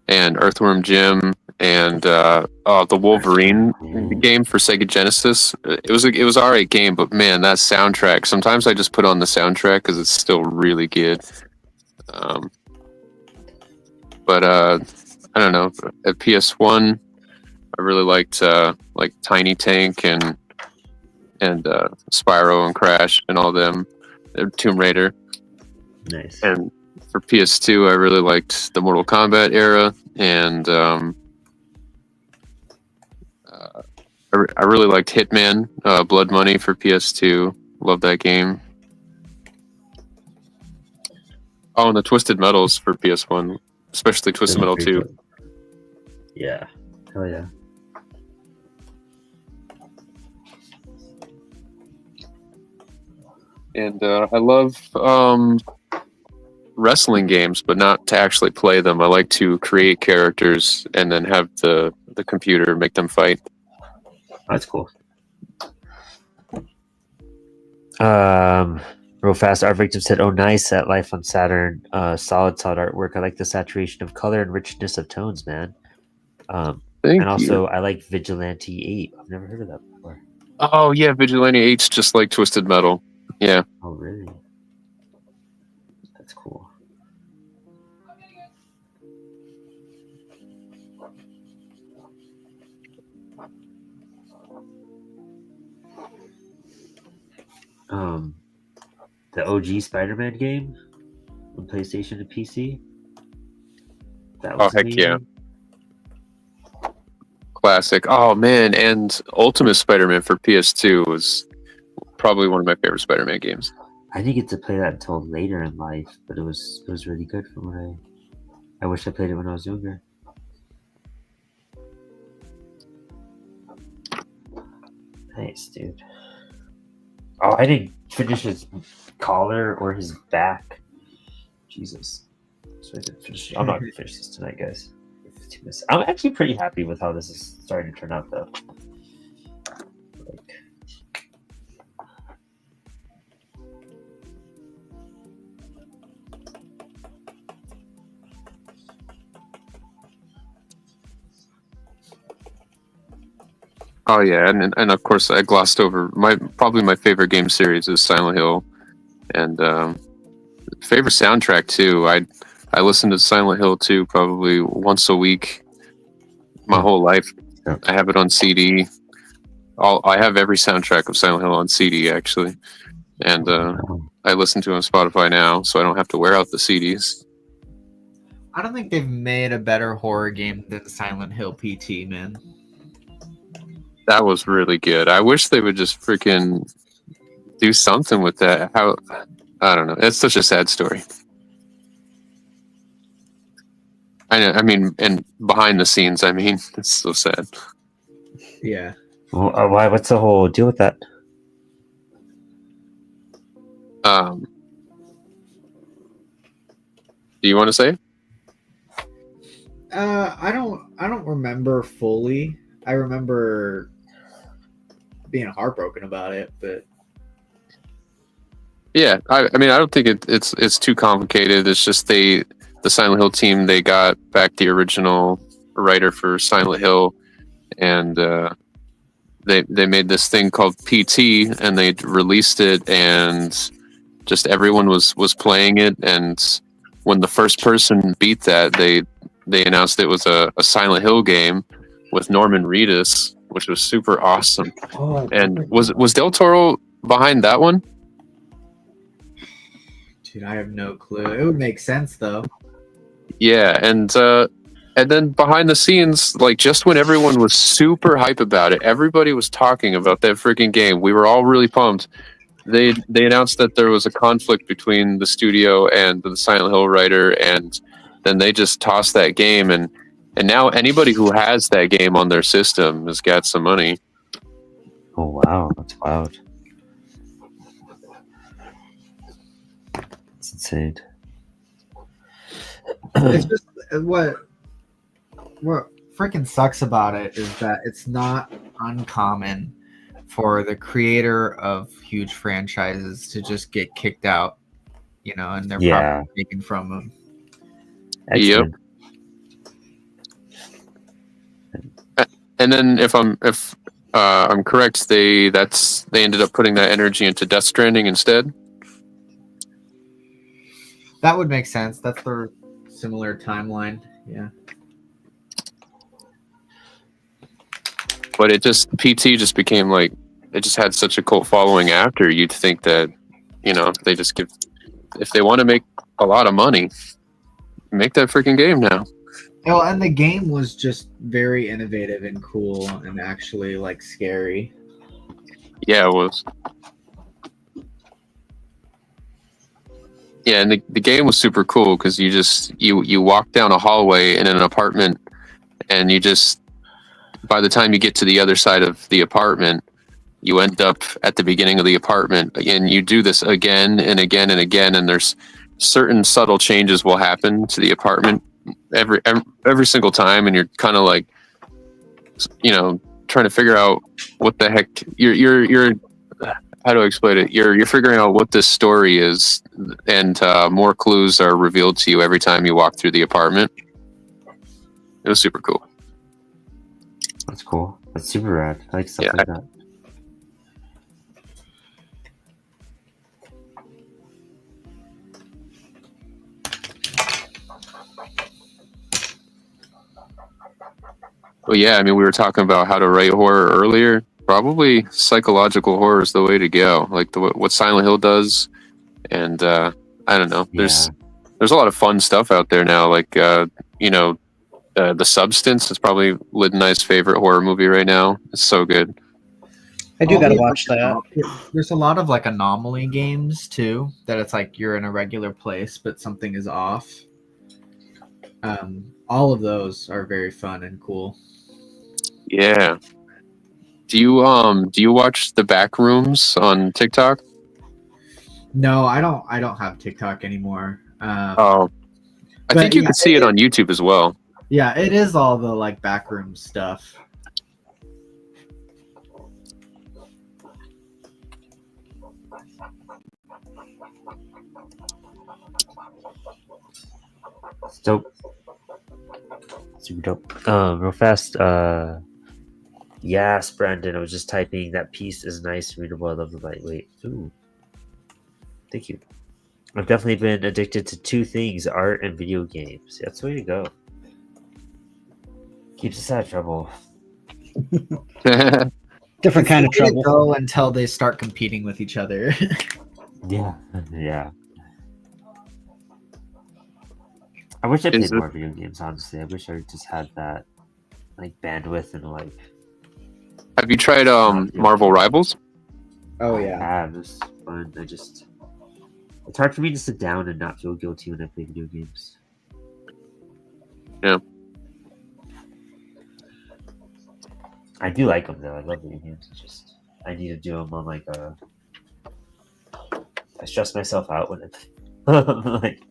and Earthworm Jim and the Wolverine game for Sega Genesis. It was alright game, but man, that soundtrack. Sometimes I just put on the soundtrack because it's still really good. But I don't know. At PS1, I really liked like Tiny Tank and Spyro and Crash and all them. Tomb Raider. Nice. And for PS2, I really liked the Mortal Kombat era, and I really liked Hitman, Blood Money for PS2. Love that game. Oh, and the Twisted Metals for PS1, especially Twisted Metal 2. Yeah. Hell yeah. And I love wrestling games, but not to actually play them. I like to create characters and then have the computer make them fight. That's cool. Real fast, our victim said, "Oh, nice, that life on Saturn. Solid artwork. I like the saturation of color and richness of tones, man. Thank and you. also, I like Vigilante 8. I've never heard of that before. Oh yeah, Vigilante 8's just like Twisted Metal. Yeah. Oh, really? That's cool. The OG Spider-Man game on PlayStation and PC. That was heck amazing. yeah. Classic. Oh man, and Ultimate Spider-Man for PS2 was probably one of my favorite Spider-Man games. I didn't get to play that until later in life, but it was really good from what I wish I played it when I was younger. Nice, dude. Oh, I didn't finish his collar or his back. Jesus. So I didn't finish. I'm not gonna finish this tonight, guys. I'm actually pretty happy with how this is starting to turn out, though. Like, Oh yeah, and of course I glossed over probably my favorite game series is Silent Hill, and favorite soundtrack too. I listen to Silent Hill 2 probably once a week, my whole life. Yeah. I have it on CD. I have every soundtrack of Silent Hill on CD actually, and I listen to it on Spotify now, so I don't have to wear out the CDs. I don't think they've made a better horror game than Silent Hill PT, man. That was really good. I wish they would just freaking do something with that. How, I don't know. It's such a sad story. I know. I mean, and behind the scenes, I mean, it's so sad. Yeah. well, why? What's the whole deal with that? Do you want to say? I don't remember fully. I remember being heartbroken about it, but Yeah, I mean, I don't think it's too complicated. It's just the Silent Hill team, they got back the original writer for Silent Hill, and they made this thing called PT, and they released it, and just everyone was playing it, and when the first person beat that, they announced it was a Silent Hill game with Norman Reedus, which was super awesome. Oh, And was Del Toro behind that one? Dude, I have no clue. It would make sense though. Yeah, and then behind the scenes, like just when everyone was super hype about it, everybody was talking about that freaking game. We were all really pumped. They announced that there was a conflict between the studio and the Silent Hill writer, and then they just tossed that game, and now anybody who has that game on their system has got some money. Oh wow, that's wild. It's insane. It's just what freaking sucks about it is that it's not uncommon for the creator of huge franchises to just get kicked out, and they're probably taken from them. Yep. And then if I'm correct, they ended up putting that energy into Death Stranding instead. That would make sense. That's their similar timeline. Yeah. But PT just became like, it just had such a cult following after. You'd think that, they just if they want to make a lot of money, make that freaking game now. Oh, and the game was just very innovative and cool and actually like scary. Yeah, it was. Yeah, and the game was super cool because you walk down a hallway in an apartment, and by the time you get to the other side of the apartment, you end up at the beginning of the apartment, and you do this again and again and again, and there's certain subtle changes will happen to the apartment every single time, and you're kind of like, trying to figure out what the heck you're how do I explain it? You're figuring out what this story is, and more clues are revealed to you every time you walk through the apartment. It was super cool. That's cool. That's super rad. I like stuff like that. Well, yeah, I mean, we were talking about how to write horror earlier. Probably psychological horror is the way to go. Like what Silent Hill does, and I don't know. There's a lot of fun stuff out there now. Like The Substance is probably Lid and I's favorite horror movie right now. It's so good. I do gotta watch that. There's a lot of like anomaly games too, that it's like you're in a regular place but something is off. All of those are very fun and cool. Yeah. Do you watch the back rooms on TikTok? No, I don't have TikTok anymore. I think you can see it on YouTube as well. Yeah, it is all the like backroom stuff. It's dope. Super dope. Real fast. Yes, Brandon. I was just typing. That piece is nice, readable. I love the lightweight. Ooh, thank you. I've definitely been addicted to two things: art and video games. That's the way to go. Keeps us out of trouble. Different kind of trouble. Go until they start competing with each other. Yeah. I wish I played more video games. Honestly, I wish I just had that like bandwidth and like. Have you tried Marvel Rivals? Oh I yeah. have. It's fun. It's hard for me to sit down and not feel guilty when I play video games. Yeah. I do like them though. I love video games. It's just I need to do them on like a. I stress myself out when like.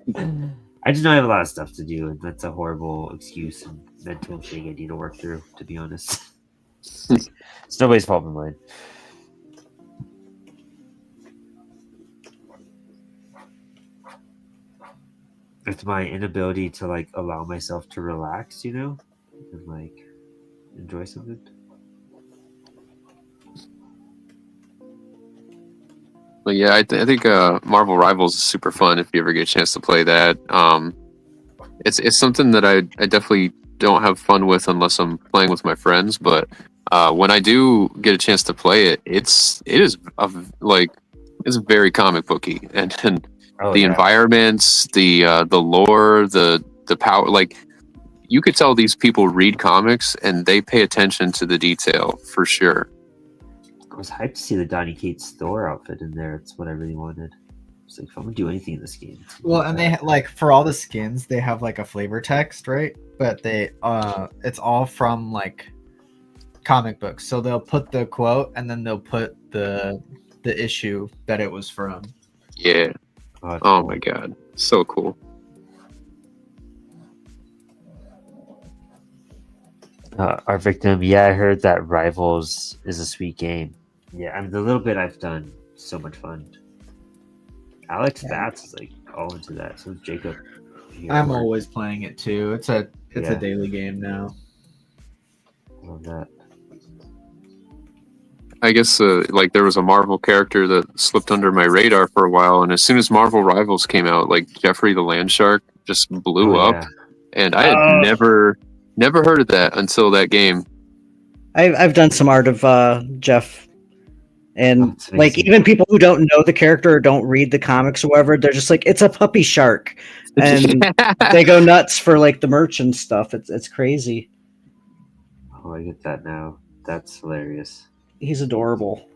I just know I have a lot of stuff to do, and that's a horrible excuse and mental thing I need to work through. To be honest, it's nobody's fault but mine. It's my inability to like allow myself to relax, and like enjoy something. But yeah, I think Marvel Rivals is super fun if you ever get a chance to play that. It's something that I definitely don't have fun with unless I'm playing with my friends, but When I do get a chance to play it, it's very comic booky, and Oh the yeah. environments, the lore, the power. Like you could tell these people read comics and they pay attention to the detail for sure. I was hyped to see the Donny Cates Thor outfit in there. It's what I really wanted. It's like if I'm gonna do anything in this game. it's Well, like and that. they like for all the skins, they have like a flavor text, right? But they it's all from like comic books. So they'll put the quote and then they'll put the issue that it was from. Yeah. that's Oh cool. my god, so cool. Our victim. Yeah, I heard that Rivals is a sweet game. Yeah, I mean the little bit I've done, so much fun. Alex Bats is like all into that. So is Jacob. here at I'm work. always playing it too. It's a Yeah. daily game now. Love that. I guess like there was a Marvel character that slipped under my radar for a while, and as soon as Marvel Rivals came out, like Jeffrey the Land Shark just blew Oh, up, yeah. and I had never heard of that until that game. I've done some art of Jeff, and That's like amazing. even people who don't know the character or don't read the comics or whatever, they're just like, it's a puppy shark, and they go nuts for like the merch and stuff. It's crazy. Oh, I get that now. That's hilarious. He's adorable.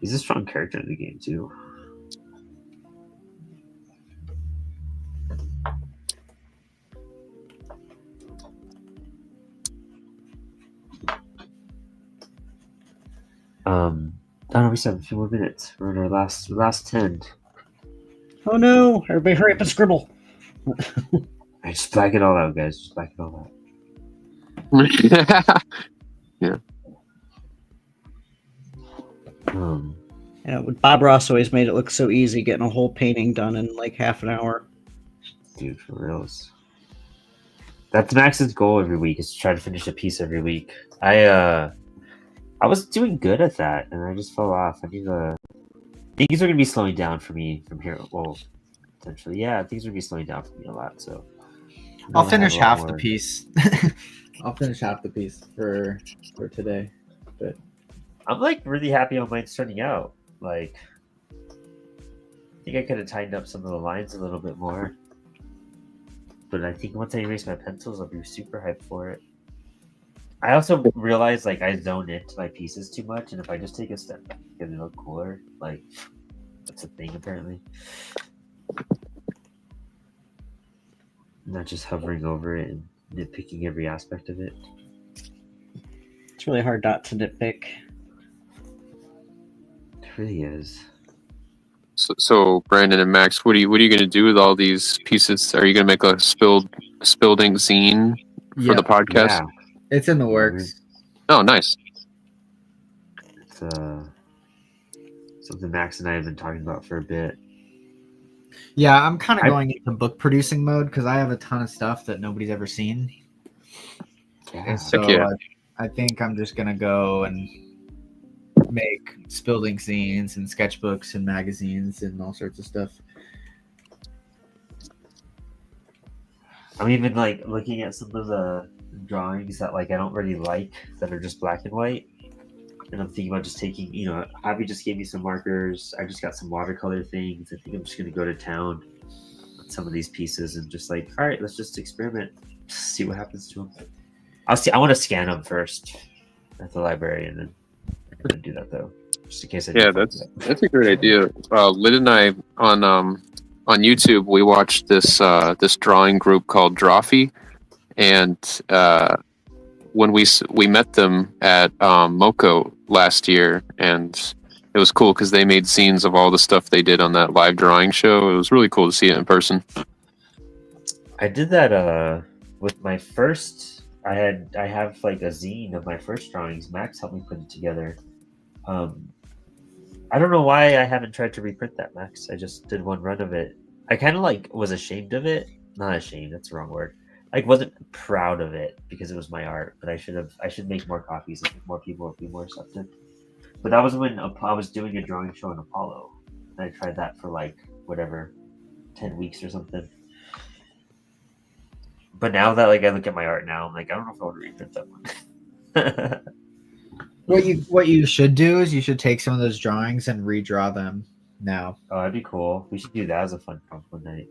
He's a strong character in the game too. I don't know, we still have a few more minutes. We're in our last 10. Oh no! Everybody, hurry up and scribble. I just black it all out, guys. Just black it all out. Bob Ross always made it look so easy getting a whole painting done in like half an hour. Dude, for reals. That's Max's goal every week, is to try to finish a piece every week. I was doing good at that, and I just fell off. Things are gonna be slowing down for me from here. Well, potentially, yeah, things are gonna be slowing down for me a lot. So I'll I have finish a lot half the more- piece. I'll finish half the piece for today. But I'm like really happy how mine's turning out. Like, I think I could have tightened up some of the lines a little bit more. But I think once I erase my pencils, I'll be super hyped for it. I also realized like I zone into my pieces too much, and if I just take a step back and they look cooler, like that's a thing apparently. Not just hovering over it and nitpicking every aspect of it. It's really hard not to nitpick. It really is. So Brandon and Max, what are you going to do with all these pieces? Are you going to make a spilled ink zine for the podcast? Yeah, it's in the works. Oh, nice. it's something Max and I have been talking about for a bit. Yeah, I'm kind of I- going into book producing mode because I have a ton of stuff that nobody's ever seen. Yeah, So Heck yeah. I think I'm just gonna go and make spilled ink zines and sketchbooks and magazines and all sorts of stuff. I'm even like looking at some of the drawings that like I don't really like that are just black and white. And I'm thinking about just taking, Abby just gave me some markers. I just got some watercolor things. I think I'm just gonna go to town on some of these pieces and just like, all right, let's just experiment, see what happens to them. I want to scan them first at the library, and then I'm gonna do that though, just in case I. Yeah, that's a great idea. Lyd and I on YouTube we watched this drawing group called Drawfee, and when we met them at Moco last year, and it was cool because they made scenes of all the stuff they did on that live drawing show. It was really cool to see it in person. I did that with my first. I have like a zine of my first drawings. Max helped me put it together. I don't know why I haven't tried to reprint that, Max. I just did one run of it. I kind of like was ashamed of it. Not ashamed. That's the wrong word. Like wasn't proud of it because it was my art. But I should make more copies. I think more people would be more accepted. But that was when I was doing a drawing show in Apollo, and I tried that for like whatever, 10 weeks or something. But now that like I look at my art now, I'm like, I don't know if I want to reprint that one. What you should do is you should take some of those drawings and redraw them now. Oh, that'd be cool. We should do that as a fun prompt one night.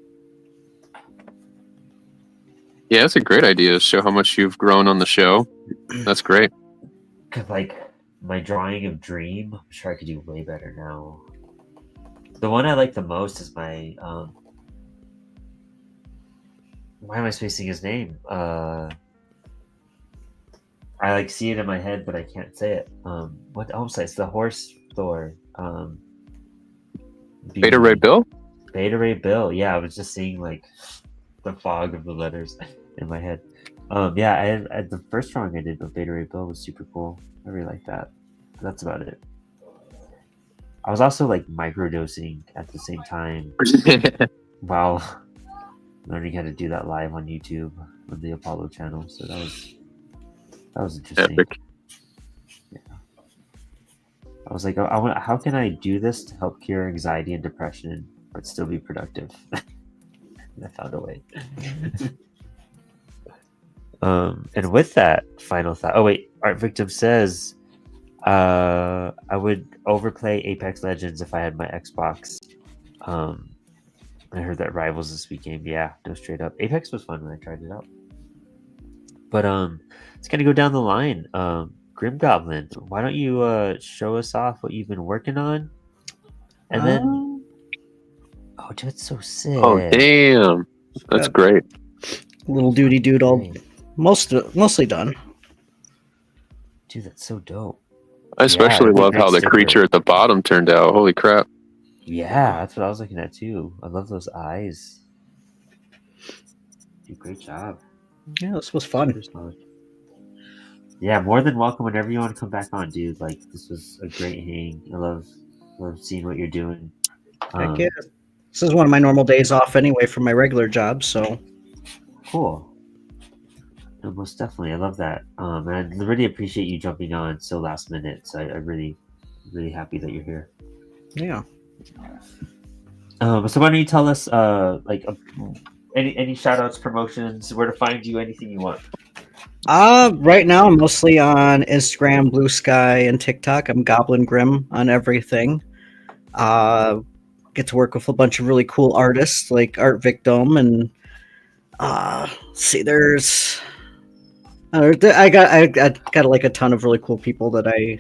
Yeah, that's a great idea. Show how much you've grown on the show. That's great. Cause like my drawing of Dream, I'm sure I could do way better now. The one I like the most is my why am I spacing his name? I like see it in my head, but I can't say it. What? Oh, it's the horse Thor. Beta Ray Bill? Beta Ray Bill. Yeah, I was just seeing like the fog of the letters in my head. Yeah, I the first drawing I did of Beta Ray Bill was super cool. I really like that. That's about it. I was also like microdosing at the same time while learning how to do that live on YouTube on the Apollo channel. So that was interesting. Epic. Yeah. I was like, I want. How can I do this to help cure anxiety and depression, but still be productive? And I found a way. And with that final thought. Oh wait, Art Victim says, I would overplay Apex Legends if I had my Xbox. I heard that Rivals is a sweet game. Yeah, no, straight up. Apex was fun when I tried it out. But it's gonna go down the line. Grim Goblin, why don't you show us off what you've been working on? And then oh dude, it's so sick. Oh damn. That's great. Little duty doodle, mostly done. Dude, that's so dope. I especially love how the creature at the bottom turned out. Holy crap. Yeah, that's what I was looking at too. I love those eyes. Dude, great job. Yeah, this was fun. Yeah, more than welcome whenever you want to come back on, dude. Like, this was a great hang. I love seeing what you're doing. Heck yeah. This is one of my normal days off anyway from my regular job, so cool. No, most definitely, I love that. And I really appreciate you jumping on so last minute. So I really happy that you're here. Yeah. So why don't you tell us, any shout outs, promotions, where to find you, anything you want? Right now I'm mostly on Instagram, Blue Sky, and TikTok. I'm Goblin Grim on everything. Get to work with a bunch of really cool artists like Art Victim and see, there's I got like a ton of really cool people that I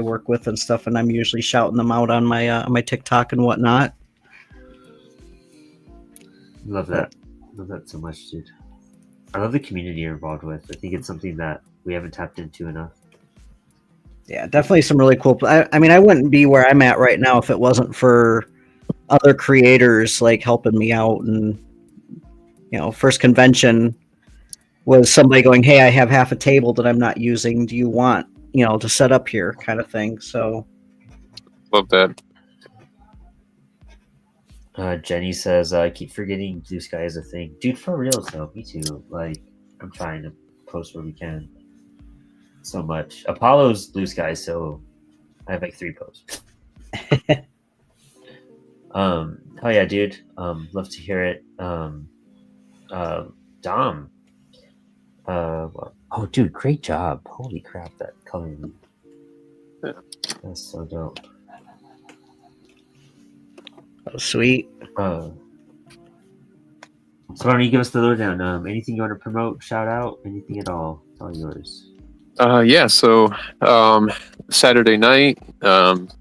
work with and stuff, and I'm usually shouting them out on my TikTok and whatnot. Love that so much, dude. I love the community you're involved with. I think it's something that we haven't tapped into enough. Yeah, definitely some really cool. I mean, I wouldn't be where I'm at right now if it wasn't for other creators like helping me out. And first convention was somebody going, "Hey, I have half a table that I'm not using. Do you want to set up here?" kind of thing. So, love that. Jenny says, I keep forgetting Blue Sky is a thing. Dude, for real, though. Me too. Like, I'm trying to post where we can. So much. Apollo's Blue Sky, so I have like 3 posts. Oh yeah, dude. Love to hear it. Dom. Oh, dude, great job. Holy crap, that coloring. Yeah. That's so dope. Oh, sweet. So why don't you give us the lowdown? Anything you want to promote, shout out, anything at all? It's all yours. Yeah, so Saturday night,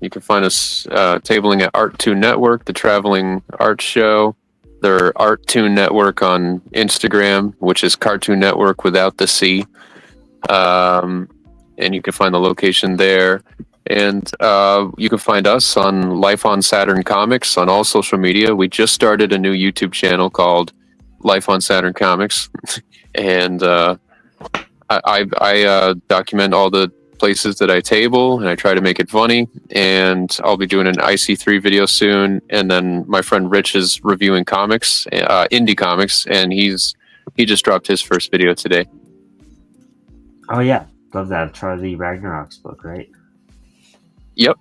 you can find us tabling at Art2 Network, the traveling art show. Their Art2 Network on Instagram, which is Cartoon Network without the C. And you can find the location there. And you can find us on Life on Saturn Comics on all social media. We just started a new YouTube channel called Life on Saturn Comics. And I document all the places that I table, and I try to make it funny. And I'll be doing an IC3 video soon. And then my friend Rich is reviewing comics, indie comics, and he just dropped his first video today. Oh yeah, love that. Charlie Ragnarok's book, right? Yep.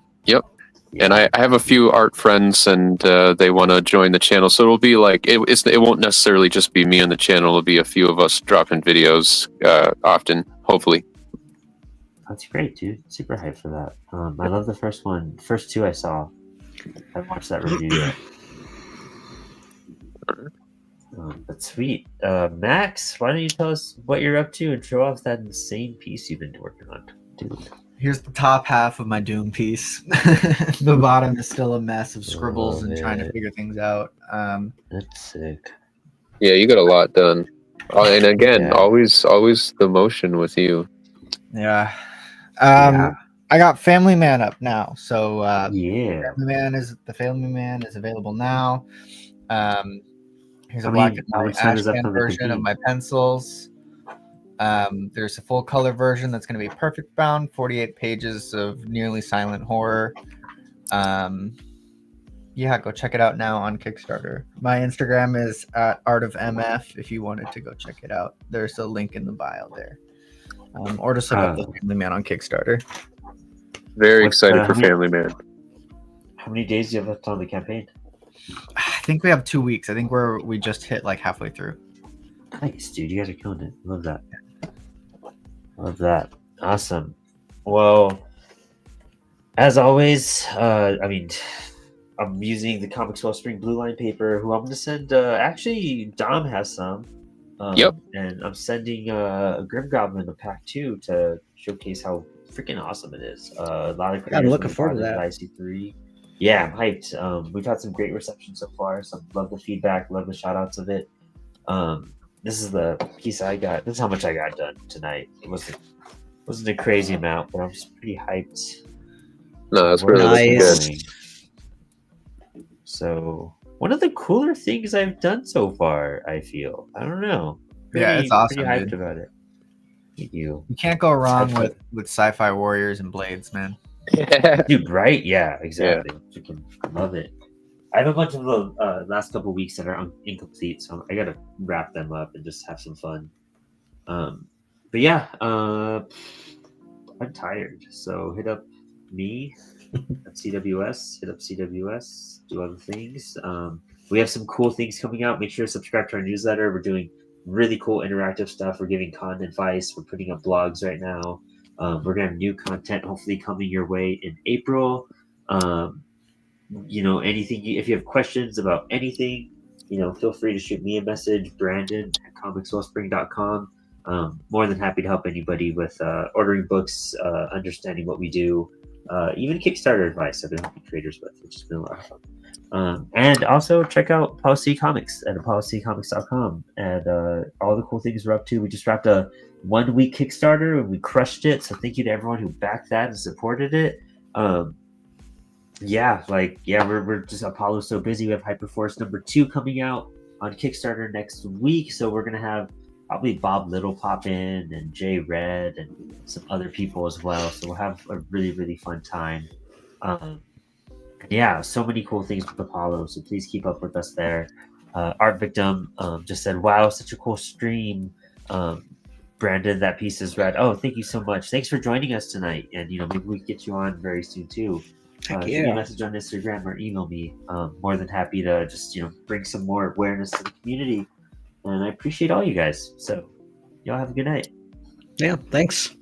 And I have a few art friends, and they want to join the channel. So it'll be like it won't necessarily just be me on the channel. It'll be a few of us dropping videos often, hopefully. That's great, dude. Super hyped for that. I love the first one. First two I saw. I haven't watched that review yet. But sweet. Max, why don't you tell us what you're up to and show off that insane piece you've been working on, dude? Here's the top half of my Doom piece. The bottom is still a mess of scribbles Love and trying to it. figure things out. That's sick. Yeah, you got a lot done. And again, Yeah. always the motion with you. Yeah. Yeah. I got Family Man up now. So Yeah. the Family Man is available now. Here's a How black many- and how white much time does that ashcan come to version of complete? my pencils. There's a full color version that's going to be perfect bound, 48 pages of nearly silent horror. Yeah, go check it out now on Kickstarter. My Instagram is at Art of MF if you wanted to go check it out. There's a link in the bio there. Or just look up the Family Man on Kickstarter. Very What's, excited for how many- Family Man. How many days do you have left on the campaign? I think we have 2 weeks. I think we just hit like halfway through. Nice, dude. You guys are killing it. Love that. Love that. Awesome. Well, as always, I'm using the Comics Wellspring Blue Line paper, who I'm going to send. Actually, Dom has some. Yep. And I'm sending a Grim Goblin a pack too to showcase how freaking awesome it is. A lot of Yeah, I'm creators looking forward to responded that. IC3. Yeah, I'm hyped. We've had some great reception so far. So love the feedback, love the shout outs of it. This is the piece I got. This is how much I got done tonight. It wasn't a crazy amount, but I'm just pretty hyped. No, that's Where really it's looking Nice. good. So one of the cooler things I've done so far, I feel. I don't know. Yeah, it's awesome, Pretty hyped dude. about it. Thank you. You can't go wrong Except with sci-fi warriors and blades, man. Dude, right? Yeah, exactly. Freaking love it. I have a bunch of the last couple weeks that are incomplete, so I gotta wrap them up and just have some fun. But yeah, I'm tired, so hit up me at CWS. Hit up CWS. Do other things. We have some cool things coming out. Make sure to subscribe to our newsletter. We're doing really cool interactive stuff. We're giving content advice. We're putting up blogs right now. We're gonna have new content hopefully coming your way in April. Anything, if you have questions about anything, feel free to shoot me a message, Brandon at comicswellspring.com. More than happy to help anybody with ordering books, understanding what we do, even Kickstarter advice I've been helping creators with, which has been a lot of fun. And also check out Policy Comics at policycomics.com and all the cool things we're up to. We just wrapped a 1 week Kickstarter and we crushed it. So thank you to everyone who backed that and supported it. We're just Apollo's so busy. We have Hyperforce #2 coming out on Kickstarter next week, so we're gonna have probably Bob Little pop in and Jay Red and some other people as well. So we'll have a really really fun time. So many cool things with Apollo. So please keep up with us there. Art Victim just said, "Wow, such a cool stream." Brandon, that piece is rad. Oh, thank you so much. Thanks for joining us tonight, and maybe we can get you on very soon too. Heck Shoot me a yeah. message on Instagram or email me. More than happy to just bring some more awareness to the community, and I appreciate all you guys. So y'all have a good night. Yeah, thanks.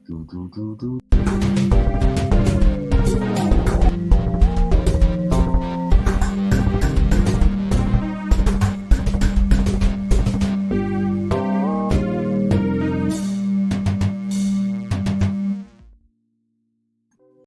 Do, do, do, do.